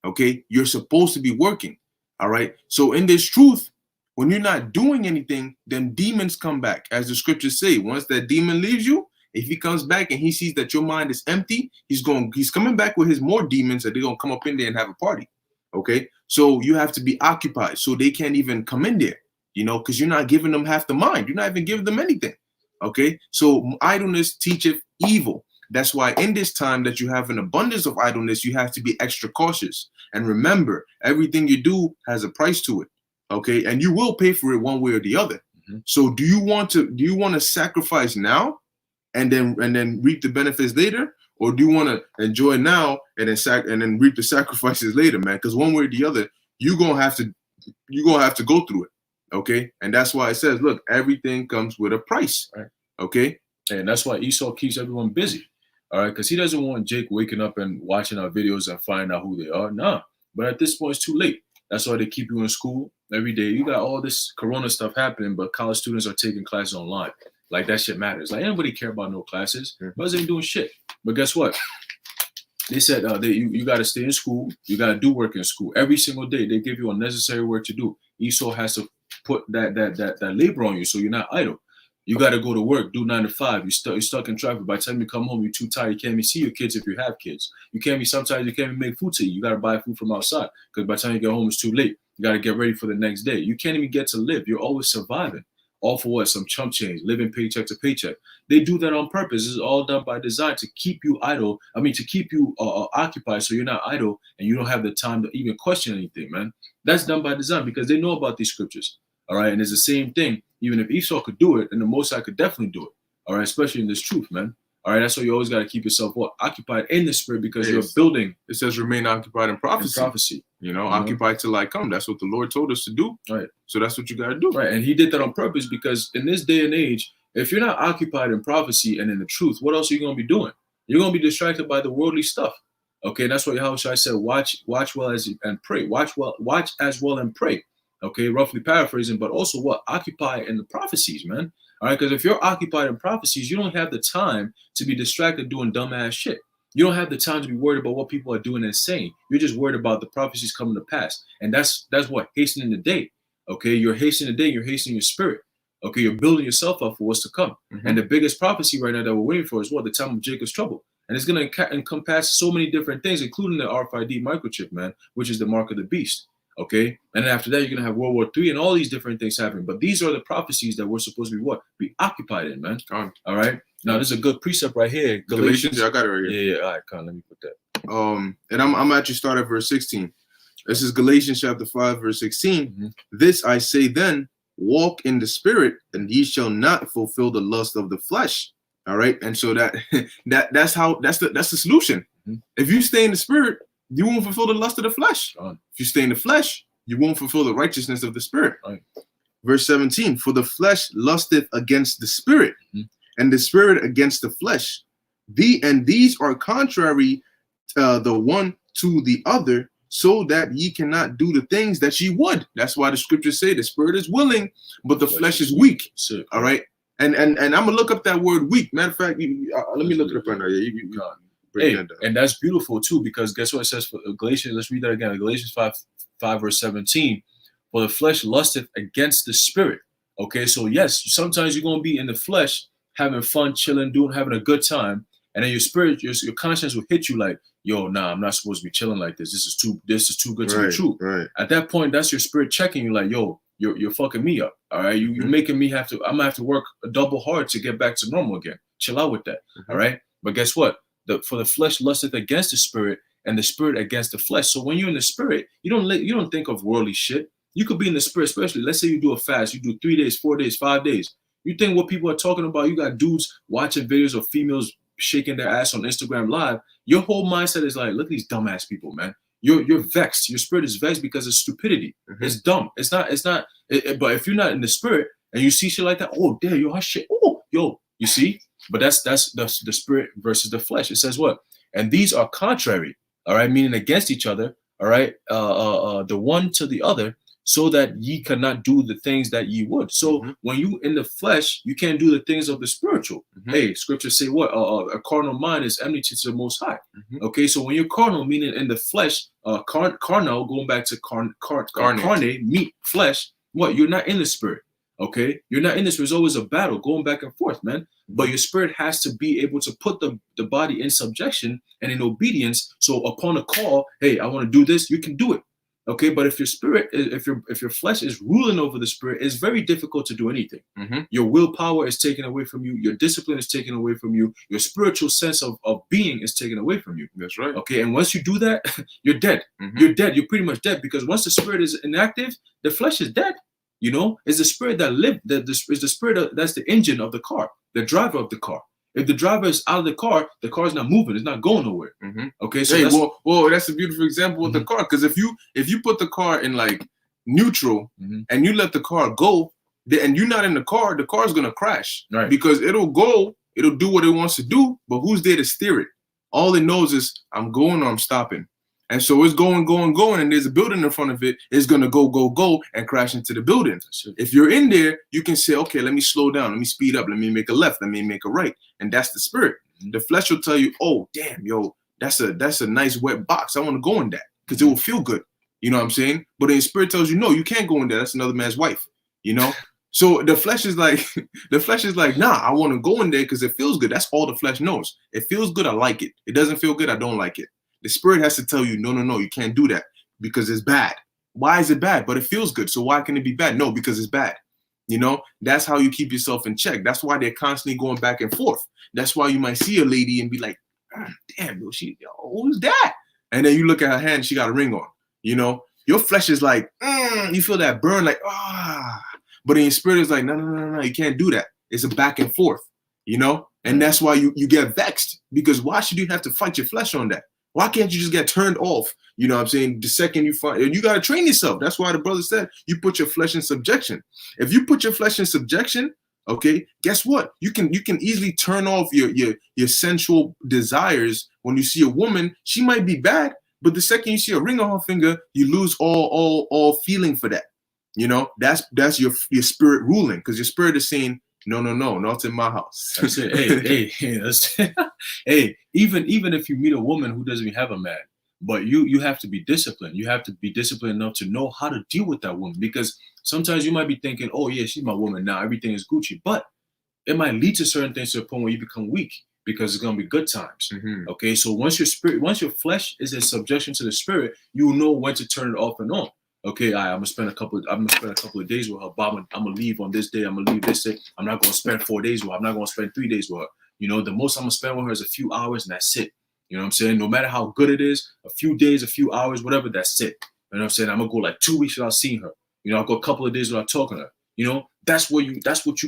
Okay? You're supposed to be working. All right? So in this truth, when you're not doing anything, then demons come back. As the scriptures say, once that demon leaves you, if he comes back and he sees that your mind is empty, he's coming back with his more demons that they're going to come up in there and have a party. Okay? So you have to be occupied so they can't even come in there, you know, because you're not giving them half the mind. You're not even giving them anything. Okay? So idleness teacheth evil. That's why in this time that you have an abundance of idleness, you have to be extra cautious. And remember, everything you do has a price to it. Okay? And you will pay for it one way or the other. So do you want to sacrifice now and then reap the benefits later? Or do you want to enjoy now and then reap the sacrifices later, man? Because one way or the other, you're gonna have to go through it. Okay. And that's why it says, look, everything comes with a price. Right. Okay. And that's why Esau keeps everyone busy. All right. Because he doesn't want Jake waking up and watching our videos and finding out who they are. Nah. But at this point, it's too late. That's why they keep you in school every day. You got all this corona stuff happening, but college students are taking classes online. Like, that shit matters. Like, anybody care about no classes. Brothers ain't doing shit. But guess what? They said you got to stay in school. You got to do work in school every single day. They give you unnecessary work to do. Esau has to put that labor on you, so you're not idle. You got to go to work, do 9 to 5. You're stuck in traffic. By the time you come home, you're too tired. You can't even see your kids if you have kids. Sometimes you can't even make food to eat. You got to buy food from outside because by the time you get home, it's too late. You got to get ready for the next day. You can't even get to live. You're always surviving. All for what? Some chump change, living paycheck to paycheck. They do that on purpose. This is all done by design to keep you idle. I mean, to keep you occupied so you're not idle and you don't have the time to even question anything, man. That's done by design because they know about these scriptures. All right. And it's the same thing. Even if Esau could do it, and the Most High could definitely do it. All right. Especially in this truth, man. All right. That's why you always got to keep yourself occupied in the spirit because you're building. It says remain occupied in prophecy. You know, occupied till I come. That's what the Lord told us to do. Right. So that's what you got to do. Right. And he did that on purpose because in this day and age, if you're not occupied in prophecy and in the truth, what else are you going to be doing? You're going to be distracted by the worldly stuff. Okay. And that's why Yahushua said, watch well and pray. Watch as well and pray. Okay. Roughly paraphrasing, but also what? Occupy in the prophecies, man. All right. Because if you're occupied in prophecies, you don't have the time to be distracted doing dumbass shit. You don't have the time to be worried about what people are doing and saying. You're just worried about the prophecies coming to pass. And that's what? Hastening the day. Okay. You're hastening the day. You're hastening your spirit. Okay. You're building yourself up for what's to come. Mm-hmm. And the biggest prophecy right now that we're waiting for is what? The time of Jacob's trouble. And it's going to encompass so many different things, including the RFID microchip, man, which is the mark of the beast. Okay. And then after that, you're going to have World War III and all these different things happening. But these are the prophecies that we're supposed to be what? Be occupied in, man. All right. Now, this is a good precept right here. Galatians. Yeah, I got it right here. Yeah. All right, Con, let me put that. And I'm actually start at verse 16. This is Galatians chapter 5, verse 16. Mm-hmm. This I say then, walk in the spirit, and ye shall not fulfill the lust of the flesh. All right. And so that's the solution. Mm-hmm. If you stay in the spirit, you won't fulfill the lust of the flesh. If you stay in the flesh, you won't fulfill the righteousness of the spirit. Right. Verse 17, for the flesh lusteth against the spirit, mm-hmm. and the spirit against the flesh. And these are contrary the one to the other, so that ye cannot do the things that ye would. That's why the scriptures say the spirit is willing, but the flesh is weak. Sick. All right. And I'm gonna look up that word weak. Matter of fact, let me look it up right now. Yeah, hey, and that's beautiful too, because guess what it says for Galatians? Let's read that again. Galatians 5 verse 17. For the flesh lusteth against the spirit. Okay, so yes, sometimes you're gonna be in the flesh having fun, chilling, having a good time, and then your spirit, your conscience will hit you like, yo, nah, I'm not supposed to be chilling like this. This is too good to be true. Right. At that point, that's your spirit checking you like, yo, you're fucking me up. All right, you're making me I'm gonna have to work double hard to get back to normal again. Chill out with that. Mm-hmm. All right, but guess what? For the flesh lusteth against the spirit, and the spirit against the flesh. So when you're in the spirit, you don't think of worldly shit. You could be in the spirit, especially. Let's say you do a fast, you do 3 days, 4 days, 5 days. You think what people are talking about? You got dudes watching videos of females shaking their ass on Instagram Live. Your whole mindset is like, look at these dumbass people, man. You're vexed. Your spirit is vexed because of stupidity. Mm-hmm. It's dumb. It's not. But if you're not in the spirit and you see shit like that, oh damn, yo, shit. Oh, yo, you see. But that's the spirit versus the flesh. It says what? And these are contrary, all right, meaning against each other, all right, the one to the other, so that ye cannot do the things that ye would. So when you in the flesh, you can't do the things of the spiritual. Mm-hmm. Hey, scriptures say what? A carnal mind is enmity to the Most High. Mm-hmm. Okay, so when you're carnal, meaning in the flesh, carnal, going back to carne, meat, flesh, what? You're not in the spirit. Okay, you're not in this. There's always a battle going back and forth, man. But your spirit has to be able to put the body in subjection and in obedience. So upon a call, hey, I want to do this, you can do it. Okay, but if your spirit, if your flesh is ruling over the spirit, it's very difficult to do anything. Mm-hmm. Your willpower is taken away from you. Your discipline is taken away from you. Your spiritual sense of being is taken away from you. That's right. Okay, and once you do that, you're dead. Mm-hmm. You're dead. You're pretty much dead, because once the spirit is inactive, the flesh is dead. You know, it's the spirit that lived. Is the spirit that's the engine of the car, the driver of the car. If the driver is out of the car is not moving. It's not going nowhere. Mm-hmm. Okay, so that's a beautiful example with the car. Because if you put the car in like neutral and you let the car go, and you're not in the car's gonna crash. Right. Because it'll do what it wants to do, but who's there to steer it? All it knows is I'm going or I'm stopping. And so it's going, and there's a building in front of it. It's going to go, and crash into the building. If you're in there, you can say, okay, let me slow down. Let me speed up. Let me make a left. Let me make a right. And that's the spirit. Mm-hmm. The flesh will tell you, oh, damn, yo, that's a nice wet box. I want to go in that because it will feel good. You know what I'm saying? But then the spirit tells you, no, you can't go in there. That's another man's wife, you know? So the flesh is like, nah, I want to go in there because it feels good. That's all the flesh knows. It feels good. I like it. It doesn't feel good. I don't like it. The spirit has to tell you, no, you can't do that because it's bad. Why is it bad? But it feels good. So why can it be bad? No, because it's bad. You know, that's how you keep yourself in check. That's why they're constantly going back and forth. That's why you might see a lady and be like, damn, who's that? And then you look at her hand, she got a ring on. You know, your flesh is like, you feel that burn, like, but in your spirit is like, no, you can't do that. It's a back and forth, you know? And that's why you get vexed, because why should you have to fight your flesh on that? Why can't you just get turned off? You know what I'm saying? The second you find, and you got to train yourself. That's why the brother said, you put your flesh in subjection. If you put your flesh in subjection, okay, guess what? You can easily turn off your sensual desires. When you see a woman, she might be bad, but the second you see a ring on her finger, you lose all feeling for that. You know, that's your spirit ruling, because your spirit is saying, no, not in my house. That's it. Hey, even if you meet a woman who doesn't even have a man, but you have to be disciplined. You have to be disciplined enough to know how to deal with that woman, because sometimes you might be thinking, oh yeah, she's my woman now, everything is Gucci, but it might lead to certain things to a point where you become weak, because it's gonna be good times. Okay, so once your flesh is in subjection to the spirit, you know when to turn it off and on. Okay, I'm gonna spend a couple of days with her, but I'm gonna leave on this day. I'm gonna leave this day. I'm not gonna spend 4 days with her. I'm not gonna spend 3 days with her. You know, the most I'm gonna spend with her is a few hours, and that's it. You know what I'm saying? No matter how good it is, a few days, a few hours, whatever, that's it. You know what I'm saying? I'm gonna go like 2 weeks without seeing her. You know, I'll go a couple of days without talking to her. You know, that's what you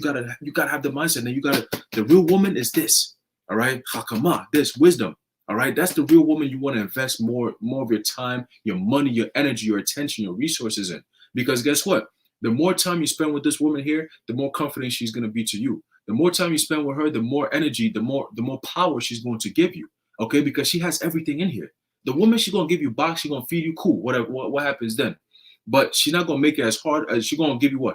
gotta have the mindset. And the real woman is this. All right, hakama, this wisdom. All right, that's the real woman you want to invest more of your time, your money, your energy, your attention, your resources in. Because guess what? The more time you spend with this woman here, the more confident she's going to be to you. The more time you spend with her, the more energy, the more power she's going to give you. Okay, because she has everything in here. The woman, she's going to give you box, she's going to feed you, cool. Whatever, what happens then? But she's not going to make it as hard as she's going to give you a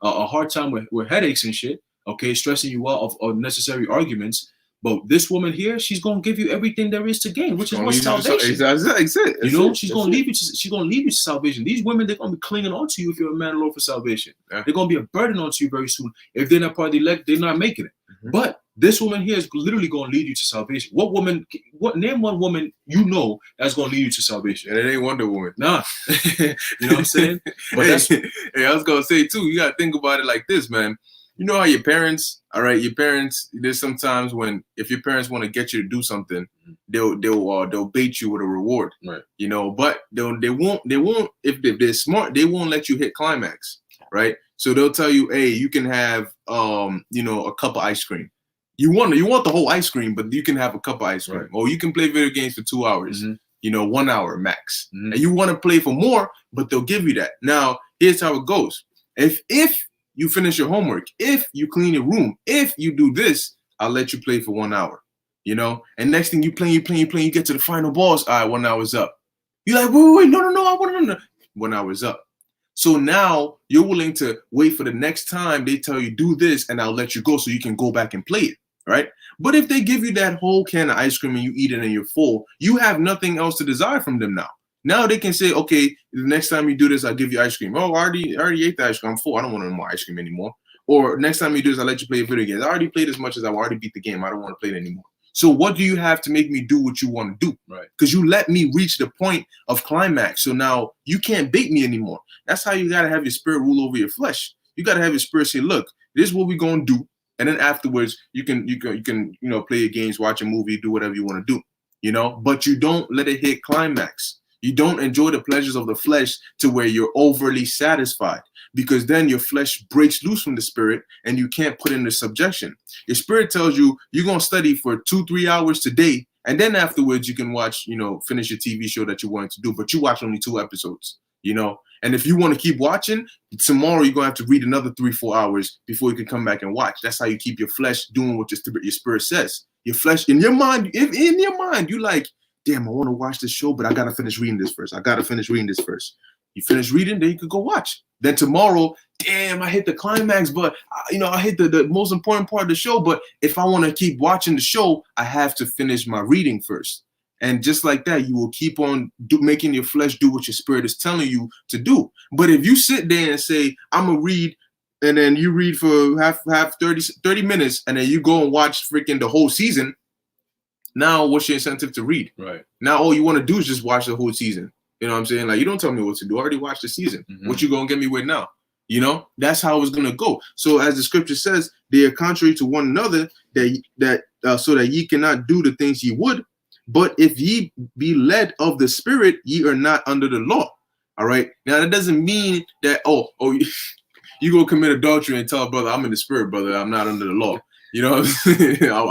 hard time with headaches and shit. Okay, stressing you out of unnecessary arguments. But this woman here, she's gonna give you everything there is to gain, which is what salvation. Exactly. You know, she's gonna leave you. She's gonna leave you to salvation. These women, they're gonna be clinging on to you if you're a man and Lord for salvation. Yeah. They're gonna be a burden onto you very soon. If they're not part of the elect, they're not making it. But this woman here is literally gonna lead you to salvation. Name one woman you know that's gonna lead you to salvation? And it ain't Wonder Woman. Nah. You know what I'm saying? But hey, I was gonna say too. You gotta think about it like this, man. You know how your parents, all right, there's sometimes when, if your parents want to get you to do something, they'll bait you with a reward, right? You know, but they won't, if they're smart, they won't let you hit climax, right? So they'll tell you, hey, you can have, a cup of ice cream. You want the whole ice cream, but you can have a cup of ice cream, right? Or you can play video games for 2 hours, 1 hour max. And you want to play for more, but they'll give you that. Now, here's how it goes. If you finish your homework, if you clean your room, if you do this, I'll let you play for 1 hour, you know? And next thing you play, you get to the final boss. All right, 1 hour's up. You're like, wait, no, I want to. 1 hour's up. So now you're willing to wait for the next time they tell you do this, and I'll let you go so you can go back and play it, right? But if they give you that whole can of ice cream and you eat it and you're full, you have nothing else to desire from them now. Now they can say, okay, the next time you do this, I'll give you ice cream. Oh, I already ate the ice cream. I'm full. I don't want any more ice cream anymore. Or next time you do this, I'll let you play a video game. I already played as much as I already beat the game. I don't want to play it anymore. So what do you have to make me do what you want to do? Right. Because you let me reach the point of climax. So now you can't bait me anymore. That's how you got to have your spirit rule over your flesh. You got to have your spirit say, look, this is what we're going to do. And then afterwards, you can play your games, watch a movie, do whatever you want to do, but you don't let it hit climax. You don't enjoy the pleasures of the flesh to where you're overly satisfied, because then your flesh breaks loose from the spirit and you can't put in the subjection. Your spirit tells you you're going to study for 2-3 hours today. And then afterwards you can watch, finish your TV show that you wanted to do, but you watch only 2 episodes, and if you want to keep watching, tomorrow you're going to have to read another 3-4 hours before you can come back and watch. That's how you keep your flesh doing what your spirit says. Your flesh, in your mind, you like, damn, I want to watch this show, but I got to finish reading this first. You finish reading, then you could go watch. Then tomorrow, damn, I hit the climax, but, I hit the most important part of the show. But if I want to keep watching the show, I have to finish my reading first. And just like that, you will keep on making your flesh do what your spirit is telling you to do. But if you sit there and say, I'm going to read, and then you read for half 30 minutes, and then you go and watch freaking the whole season, now what's your incentive to read? Right. Now all you want to do is just watch the whole season. You know what I'm saying? Like, you don't tell me what to do. I already watched the season. Mhm. What you gonna get me with now? You know, that's how it's gonna go. So as the scripture says, they are contrary to one another, so that ye cannot do the things ye would. But if ye be led of the Spirit, ye are not under the law. All right. Now that doesn't mean that you go commit adultery and tell a brother, I'm in the Spirit, brother. I'm not under the law. You know what I'm saying? You know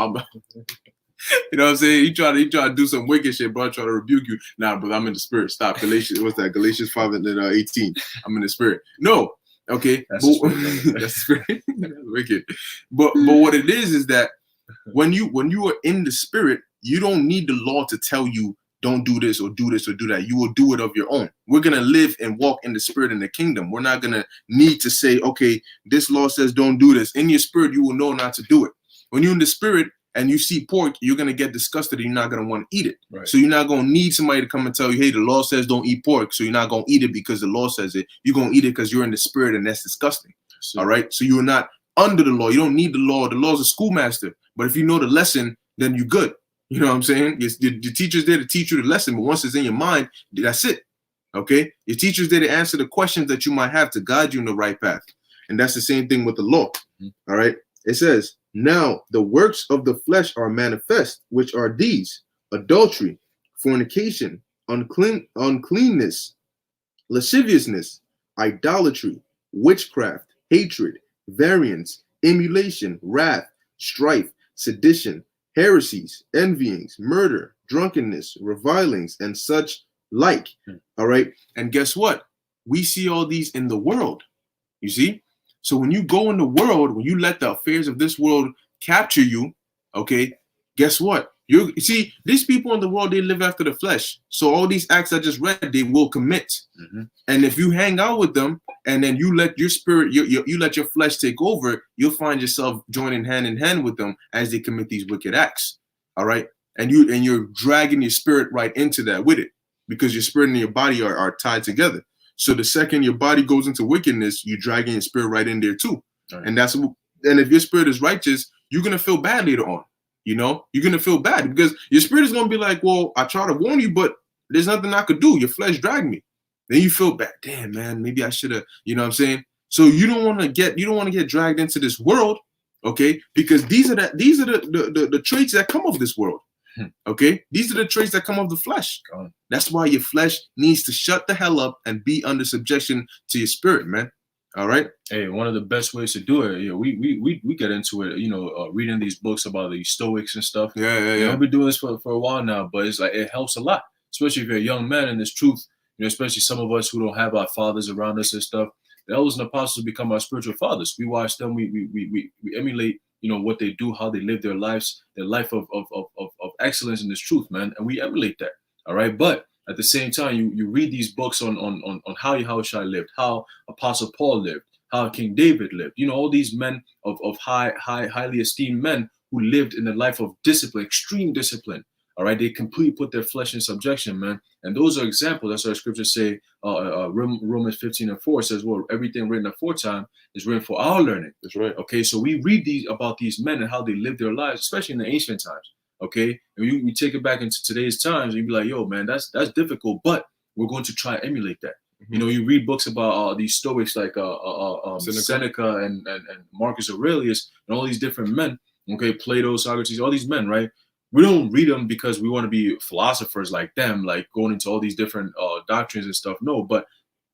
what I'm saying? He try to do some wicked shit, bro. Try to rebuke you. Nah, brother, I'm in the Spirit. Stop. Galatians, what's that? Galatians 5:18. I'm in the Spirit. No. Okay. That's the spirit, That's the Spirit. That's wicked. But what it is that when you are in the Spirit, you don't need the law to tell you don't do this or do this or do that. You will do it of your own. We're gonna live and walk in the Spirit in the kingdom. We're not gonna need to say, okay, this law says don't do this. In your spirit, you will know not to do it. When you're in the Spirit and you see pork, you're gonna get disgusted and you're not gonna want to eat it. Right. So you're not gonna need somebody to come and tell you, hey, the law says don't eat pork, so you're not gonna eat it because the law says it. You're gonna eat it because you're in the Spirit, and that's disgusting. So, All right. So you're not under the law. You don't need the law. The law is a schoolmaster. But if you know the lesson, then you're good. You know what I'm saying? The teacher's there to teach you the lesson, but once it's in your mind, that's it. Okay? Your teacher's there to answer the questions that you might have to guide you in the right path. And that's the same thing with the law. All right? It says, now the works of the flesh are manifest, which are these: adultery, fornication, uncleanness, lasciviousness, idolatry, witchcraft, hatred, variance, emulation, wrath, strife, sedition, heresies, envyings, murder, drunkenness, revilings, and such like. All right. And guess what? We see all these in the world. You see? So when you go in the world, when you let the affairs of this world capture you, okay, guess what? You see, these people in the world, they live after the flesh. So all these acts I just read, they will commit. Mm-hmm. And if you hang out with them and then you let your spirit, you let your flesh take over, you'll find yourself joining hand in hand with them as they commit these wicked acts. All right. And you're dragging your spirit right into that with it, because your spirit and your body are tied together. So the second your body goes into wickedness, you're dragging your spirit right in there too. Right. And if your spirit is righteous, you're gonna feel bad later on. You know, you're gonna feel bad because your spirit is gonna be like, well, I try to warn you, but there's nothing I could do. Your flesh dragged me. Then you feel bad. Damn, man, maybe I should have, you know what I'm saying? So you don't want to get dragged into this world, okay? Because these are the traits that come of this world. Okay, these are the traits that come of the flesh. That's why your flesh needs to shut the hell up and be under subjection to your spirit, man. All right. Hey, one of the best ways to do it, we get into it, reading these books about the Stoics and stuff. Yeah. I've been doing this for a while now, but it's like it helps a lot, especially if you're a young man in this truth. Especially some of us who don't have our fathers around us and stuff. The elders and apostles become our spiritual fathers. We watch them. We emulate, what they do, how they live their lives, their life of excellence in this truth, man, and we emulate that. All right, but at the same time, you read these books on how Yahushua lived, how Apostle Paul lived, how King David lived. All these men of highly esteemed men who lived in a life of discipline, extreme discipline. All right, they completely put their flesh in subjection, man. And those are examples. That's what scriptures say. Romans 15:4 says, well, everything written aforetime is written for our learning. That's right. Okay, so we read about these men and how they lived their lives, especially in the ancient times. Okay, and you take it back into today's times, and you be like, yo, man, that's difficult, but we're going to try and emulate that. Mm-hmm. You read books about these Stoics like Seneca and Marcus Aurelius and all these different men. Okay, Plato, Socrates, all these men, right? We don't read them because we want to be philosophers like them, like going into all these different doctrines and stuff. No, but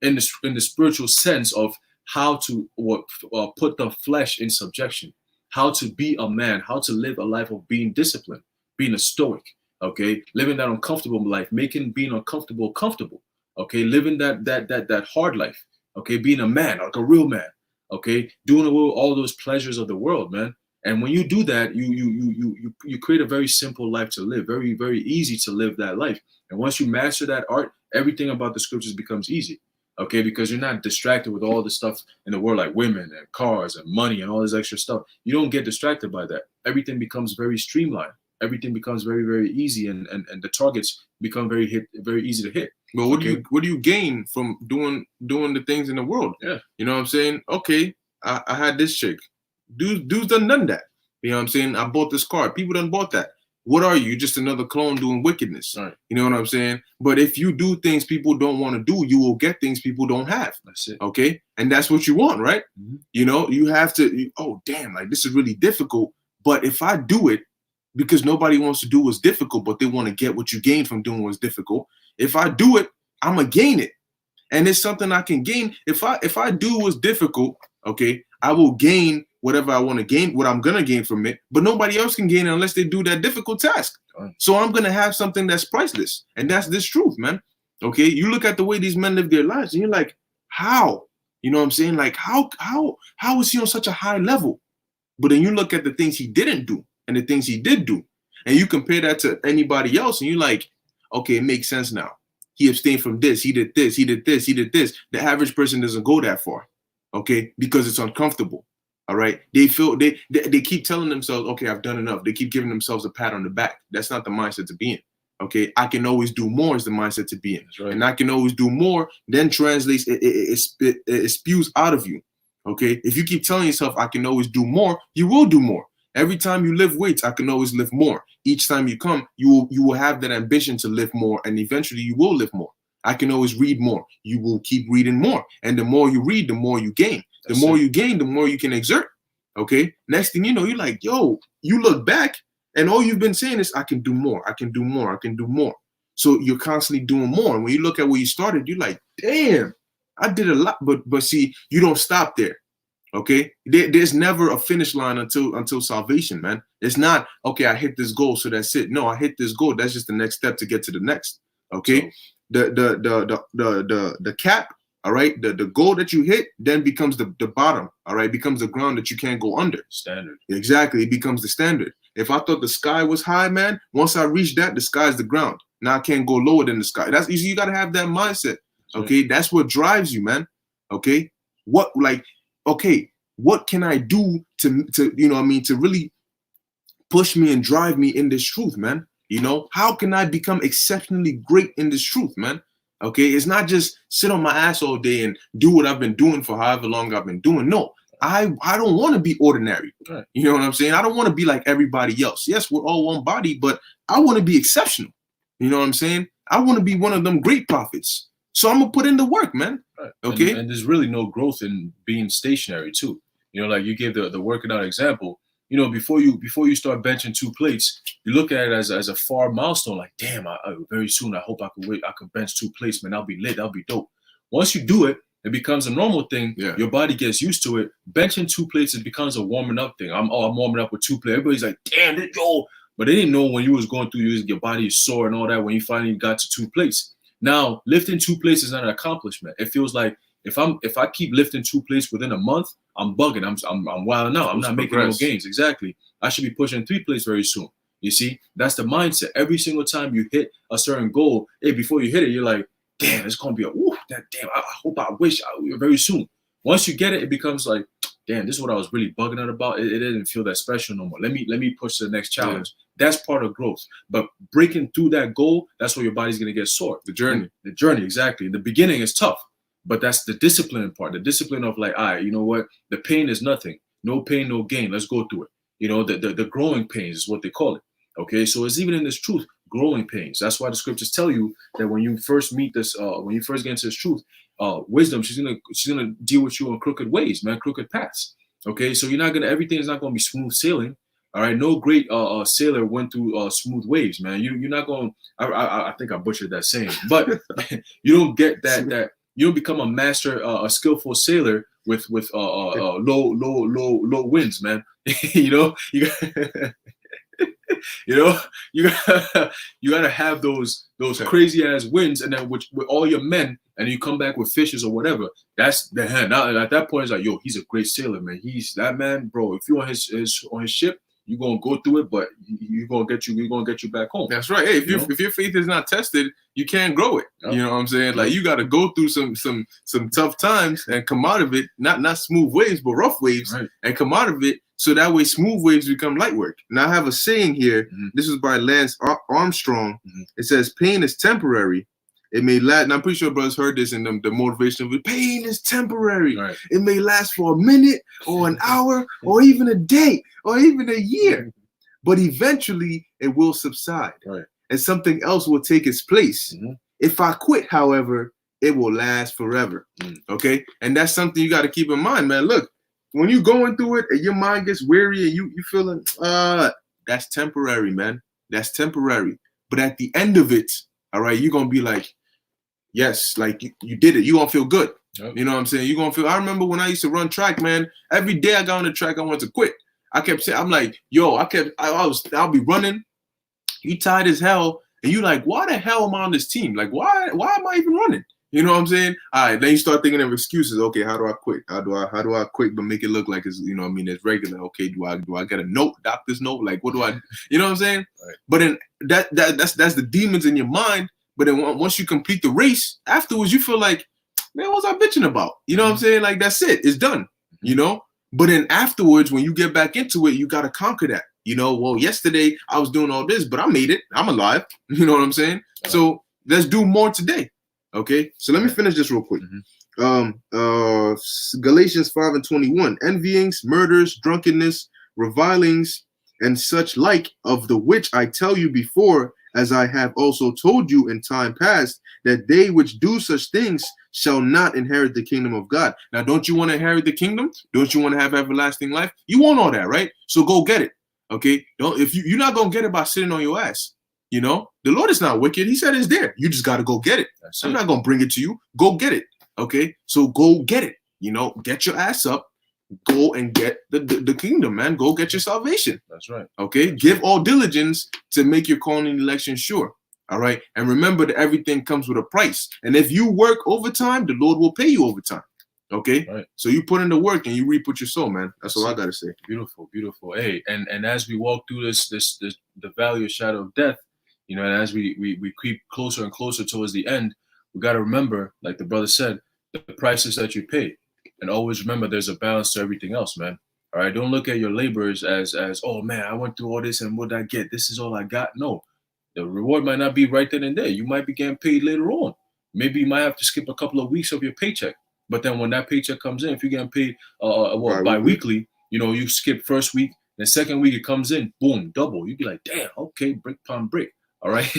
in the spiritual sense of how to put the flesh in subjection, how to be a man, how to live a life of being disciplined, being a Stoic. Okay, living that uncomfortable life, making being uncomfortable comfortable. Okay, living that hard life. Okay, being a man, like a real man. Okay, doing all those pleasures of the world, man. And when you do that, you create a very simple life to live, very, very easy to live that life. And once you master that art, everything about the scriptures becomes easy, okay? Because you're not distracted with all the stuff in the world like women and cars and money and all this extra stuff. You don't get distracted by that. Everything becomes very streamlined. Everything becomes very, very easy, and the targets become very easy to hit. But what do you gain from doing the things in the world? Yeah. You know what I'm saying? Okay, I had this chick. Dudes done that. You know what I'm saying? I bought this car. People done bought that. what are you? You're just another clone doing wickedness. Right. You know what I'm saying? But if you do things people don't want to do, you will get things people don't have. That's it. Okay. And that's what you want, right? Mhm. You know, you have to, oh, damn, like this is really difficult. But if I do it, because nobody wants to do what's difficult, but they want to get what you gain from doing what's difficult. If I do it, I'm gonna gain it. And it's something I can gain. If I do what's difficult, okay, I will gain whatever I want to gain, what I'm gonna gain from it. But nobody else can gain it unless they do that difficult task. So I'm gonna have something that's priceless. And that's this truth, man. Okay. You look at the way these men live their lives, and you're like, how? You know what I'm saying? Like, how is he on such a high level? But then you look at the things he didn't do and the things he did do, and you compare that to anybody else, and you're like, okay, it makes sense now. He abstained from this, he did this, he did this, he did this. The average person doesn't go that far, okay, because it's uncomfortable. All right, they feel they keep telling themselves, okay, I've done enough. They keep giving themselves a pat on the back. That's not the mindset to be in. Okay, I can always do more is the mindset to be in, right. And I can always do more. Then translates it spews out of you. Okay, if you keep telling yourself I can always do more, you will do more. Every time you lift weights, I can always lift more. Each time you come, you will have that ambition to lift more, and eventually you will lift more. I can always read more. You will keep reading more, and the more you read, the more you gain. The more you gain, the more you can exert. Okay. Next thing you know, you're like, yo, you look back, and all you've been saying is, I can do more. I can do more. I can do more. So you're constantly doing more. And when you look at where you started, you're like, damn, I did a lot. But see, you don't stop there. Okay. There's never a finish line until salvation, man. It's not, okay, I hit this goal, so that's it. No, I hit this goal. That's just the next step to get to the next. Okay. So, the cap. All right, the goal that you hit then becomes the bottom. All right, becomes the ground that you can't go under. Standard. Exactly, it becomes the standard. If I thought the sky was high, man, once I reach that, the sky is the ground. Now I can't go lower than the sky. That's easy. You got to have that mindset. Okay, that's what drives you, man. Okay, what can I do to you know what I mean, to really push me and drive me in this truth, man? You know, how can I become exceptionally great in this truth, man? Okay, it's not just sit on my ass all day and do what I've been doing for however long I've been doing. No, I don't want to be ordinary. Right. You know what I'm saying? I don't want to be like everybody else. Yes, we're all one body, but I want to be exceptional. You know what I'm saying? I want to be one of them great prophets. So I'm gonna put in the work, man. Right. Okay. And there's really no growth in being stationary too. You know, like you gave the working out example. You know, before you start benching 2 plates, you look at it as a far milestone. Like, damn, very soon I hope I could bench 2 plates, man. That'll be lit. That'll be dope. Once you do it, it becomes a normal thing. Yeah. Your body gets used to it. Benching 2 plates, it becomes a warming up thing. I'm warming up with 2 plates. Everybody's like, damn, yo. But they didn't know when you was going through, your body is sore and all that when you finally got to 2 plates. Now, lifting 2 plates is not an accomplishment. It feels like if I keep lifting 2 plates within a month, I'm bugging. I'm wilding out. I'm not making no gains. Exactly. I should be pushing 3 plates very soon. You see, that's the mindset. Every single time you hit a certain goal, hey, before you hit it, you're like, damn, it's gonna be I hope I wish very soon. Once you get it, it becomes like, damn, this is what I was really bugging out about. It didn't feel that special no more. Let me push to the next challenge. Yeah. That's part of growth. But breaking through that goal, that's where your body's gonna get sore. The journey, exactly. The beginning is tough. But that's the discipline part, the discipline of like, all right, you know what? The pain is nothing. No pain, no gain. Let's go through it. You know, the growing pains is what they call it. Okay, so it's even in this truth, growing pains. That's why the scriptures tell you that when you first meet this, when you first get into this truth, wisdom, she's gonna deal with you on crooked ways, man, crooked paths. Okay, so everything is not gonna be smooth sailing. All right, no great sailor went through smooth waves, man. You're not going. I think I butchered that saying, but you don't get that. You don't become a master, a skillful sailor with low winds, man. You know, you gotta have those crazy ass winds, and then with all your men, and you come back with fishes or whatever. That's the hand. Now, at that point, it's like, yo, he's a great sailor, man. He's that man, bro. If you're on his ship, you're gonna go through it, but you're gonna get you back home. That's right. Hey, if your faith is not tested, you can't grow it. Yep. You know what I'm saying? Like, you got to go through some tough times and come out of it. Not smooth waves, but rough waves, right. And come out of it. So that way, smooth waves become light work. Now, I have a saying here. Mm-hmm. This is by Lance Armstrong. Mm-hmm. It says, "Pain is temporary. It may last." And I'm pretty sure brothers heard this in the motivation of it. Pain is temporary. Right. It may last for a minute or an hour or even a day or even a year. But eventually, it will subside. Right. And something else will take its place. Mm-hmm. If I quit, however, it will last forever. Okay? And that's something you got to keep in mind, man. Look, when you're going through it and your mind gets weary and you feeling, that's temporary, man. That's temporary. But at the end of it, all right, you're going to be like, yes, like you did it. You're going to feel good. Yep. You know what I'm saying? You're going to feel, I remember when I used to run track, man, every day I got on the track, I wanted to quit. I kept saying, I'm like, yo, I'll be running. You tired as hell. And you like, why the hell am I on this team? Like, why am I even running? You know what I'm saying? All right, then you start thinking of excuses. Okay, how do I quit? How do I quit but make it look like it's, you know what I mean, it's regular? Okay, do I get a note, doctor's note? Like, what do I, you know what I'm saying? Right. But then that's the demons in your mind. But then once you complete the race, afterwards you feel like, man, what was I bitching about? You know what I'm saying? Like, that's it. It's done. You know? But then afterwards, when you get back into it, you got to conquer that. You know, well, yesterday I was doing all this, but I made it. I'm alive. You know what I'm saying? Right. So let's do more today. Okay, so let me finish this real quick. Galatians 5:21, envyings, murders, drunkenness, revilings, and such like, of the which I tell you before, as I have also told you in time past, that they which do such things shall not inherit the kingdom of God. Now, don't you want to inherit the kingdom? Don't you want to have everlasting life? You want all that, right? So go get it. Okay, if you're not gonna get it by sitting on your ass. You know, the Lord is not wicked. He said it's there. You just got to go get it. I'm not going to bring it to you. Go get it. Okay. So go get it. You know, get your ass up. Go and get the kingdom, man. Go get your salvation. That's right. Okay. Give all diligence to make your calling and election sure. All right. And remember that everything comes with a price. And if you work overtime, the Lord will pay you overtime. Okay. Right. So you put in the work and you reap with your soul, man. That's all I got to say. Beautiful. Beautiful. Hey, and as we walk through this the valley of shadow of death, you know, and as we creep closer and closer towards the end, we got to remember, like the brother said, the prices that you pay. And always remember there's a balance to everything else, man. All right. Don't look at your labors as oh man, I went through all this and what did I get? This is all I got. No. The reward might not be right then and there. You might be getting paid later on. Maybe you might have to skip a couple of weeks of your paycheck. But then when that paycheck comes in, if you're getting paid bi-weekly, you know, you skip first week, then second week it comes in, boom, double. You'd be like, damn, okay, brick upon brick. All right.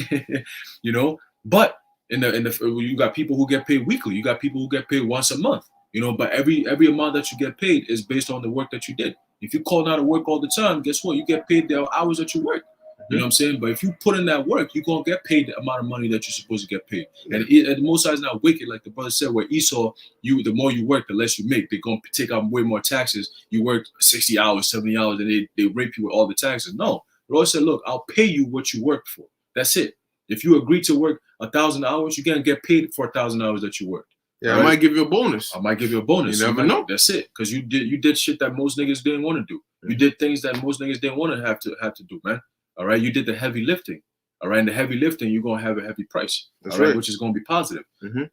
You know, but in the you got people who get paid weekly. You got people who get paid once a month. You know, but every amount that you get paid is based on the work that you did. If you call out of work all the time, guess what? You get paid the hours that you work. You know what I'm saying? But if you put in that work, you're going to get paid the amount of money that you're supposed to get paid. Yeah. And the Most High is not wicked, like the brother said, where Esau, the more you work, the less you make. They're going to take out way more taxes. You work 60 hours, 70 hours, and they rape you with all the taxes. No. The Lord said, look, I'll pay you what you worked for. That's it. If you agree to work 1,000 hours, you're going to get paid for 1,000 hours that you worked. Yeah, right? I might give you a bonus. I might give you a bonus. You never know. That's it. Because you did shit that most niggas didn't want to do. You did things that most niggas didn't want to have to do, man. All right, you did the heavy lifting. All right, and the heavy lifting, you're gonna have a heavy price. That's all right, right. Which is gonna be positive.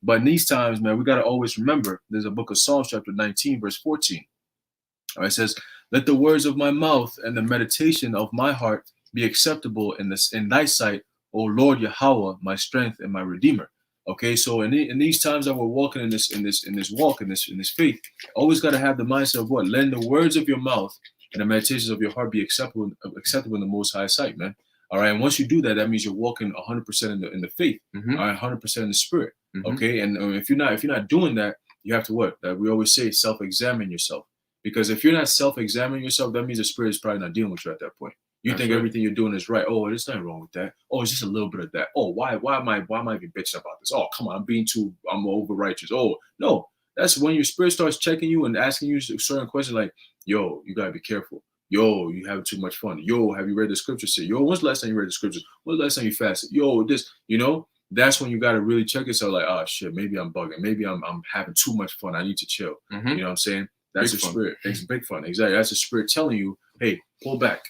But in these times, man, we gotta always remember. There's a book of Psalms, chapter 19, verse 14. All right, it says, "Let the words of my mouth and the meditation of my heart be acceptable in thy sight, O Lord Yahweh, my strength and my redeemer." Okay, so in these times that we're walking in this faith, always gotta have the mindset of what? Let the words of your mouth and the meditations of your heart be acceptable in the Most High sight, man. All right, and once you do that, that means you're walking 100% in the faith, all right, 100% in the spirit. Okay, and if you're not doing that, you have to what? We always say, self-examine yourself, because if you're not self-examining yourself, that means the spirit is probably not dealing with you at that point. You think everything you're doing is right. Oh, there's nothing wrong with that. Oh, it's just a little bit of that. Oh, why am I even bitching about this? Oh, come on, I'm over righteous. Oh, no. That's when your spirit starts checking you and asking you certain questions like, yo, you gotta be careful. Yo, you having too much fun. Yo, have you read the scriptures? Yo, when's the last time you read the scriptures? When's the last time you fasted? Yo, this, you know, that's when you gotta really check yourself like, oh shit, maybe I'm bugging. Maybe I'm having too much fun. I need to chill. You know what I'm saying? That's your spirit. It's big fun. Exactly. That's the spirit telling you, hey, pull back.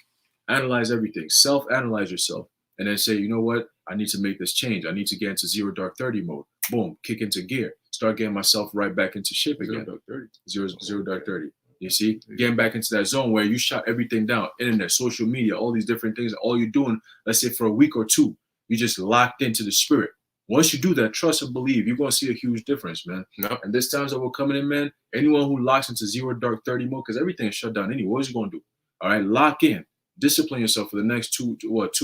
Analyze everything. Self-analyze yourself. And then say, you know what? I need to make this change. I need to get into 0 dark 30 mode. Boom. Kick into gear. Start getting myself right back into ship again. 0 dark 30. You see? Getting back into that zone where you shut everything down. Internet, social media, all these different things. All you're doing, let's say for a week or two, you just locked into the spirit. Once you do that, trust and believe, you're going to see a huge difference, man. Yep. And this times that we're coming in, man, anyone who locks into 0 dark 30 mode, because everything is shut down anyway, what is he going to do? All right, lock in. discipline yourself for the next 2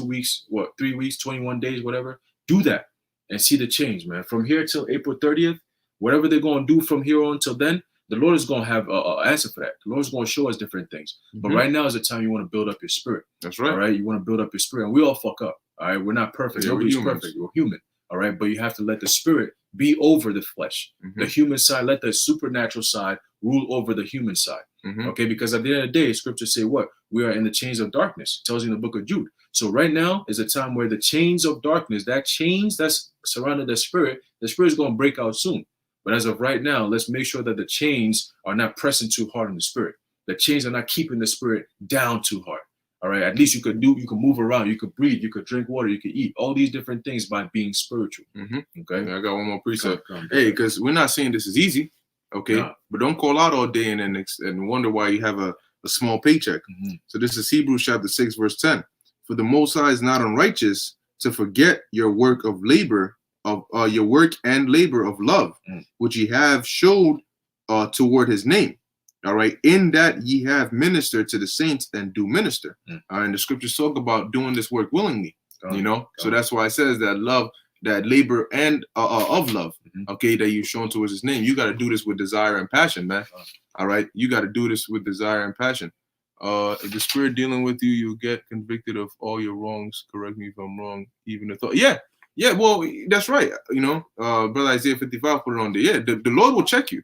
weeks, 3 weeks, 21 days, whatever. Do that and see the change, man. From here till April 30th, whatever they're going to do from here on till then, the Lord is going to have an answer for that. The Lord is going to show us different things. But right now is the time you want to build up your spirit. That's right. All right. You want to build up your spirit. And we all fuck up. All right. We're not perfect. Yeah, Nobody's we're perfect. We're human. All right. But you have to let the spirit be over the flesh. The human side, let the supernatural side rule over the human side. Okay. Because at the end of the day, scriptures say what? We are in the chains of darkness. It tells you in the book of Jude. So right now is a time where the chains of darkness, that chains that's surrounding the spirit is going to break out soon. But as of right now, let's make sure that the chains are not pressing too hard on the spirit. The chains are not keeping the spirit down too hard. All right. At least you can move around, you could breathe, you could drink water, you could eat all these different things by being spiritual. Okay. I got one more precept. Hey, because we're not saying this is easy. Okay. Nah. But don't call out all day and wonder why you have a small paycheck. So this is Hebrews chapter 6, verse 10. For the Most High is not unrighteous to forget your work of labor, of your work and labor of love, which ye have showed toward his name. All right, in that ye have ministered to the saints and do minister. And the scriptures talk about doing this work willingly. So that's why it says that love, that labor and of love. Okay, that you've shown towards his name. You got to do this with desire and passion, man. All right, you got to do this with desire and passion. If the spirit dealing with you, you get convicted of all your wrongs. Correct me if I'm wrong. Even the thought. Yeah, well, that's right. Brother Isaiah 55 put it on there. Yeah, the Lord will check you.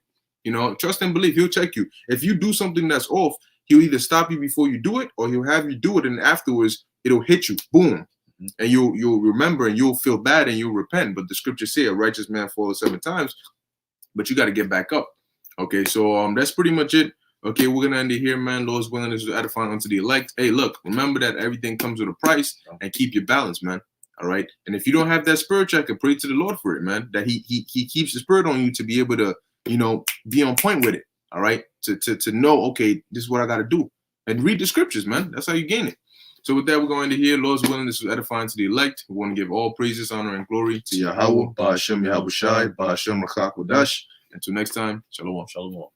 Trust and believe. He'll check you. If you do something that's off, he'll either stop you before you do it, or he'll have you do it, and afterwards it'll hit you. Boom. And you'll remember, and you'll feel bad, and you'll repent. But the scriptures say a righteous man falls 7 times, but you got to get back up. Okay, so that's pretty much it. Okay, we're gonna end it here, man. Lord's willing, this is edifying unto the elect. Hey, look, remember that everything comes with a price, and keep your balance, man. All right. And if you don't have that spirit check, pray to the Lord for it, man. That he keeps the spirit on you to be able to, be on point with it. All right. To know, okay, this is what I got to do. And read the scriptures, man. That's how you gain it. So with that, we're going to hear. Lord's willing, this is edifying to the elect. We want to give all praises, honor, and glory to Yahweh, Ba'ashem Yahushai, Ba'ashem Rachak Wadash. Until next time, shalom. Shalom.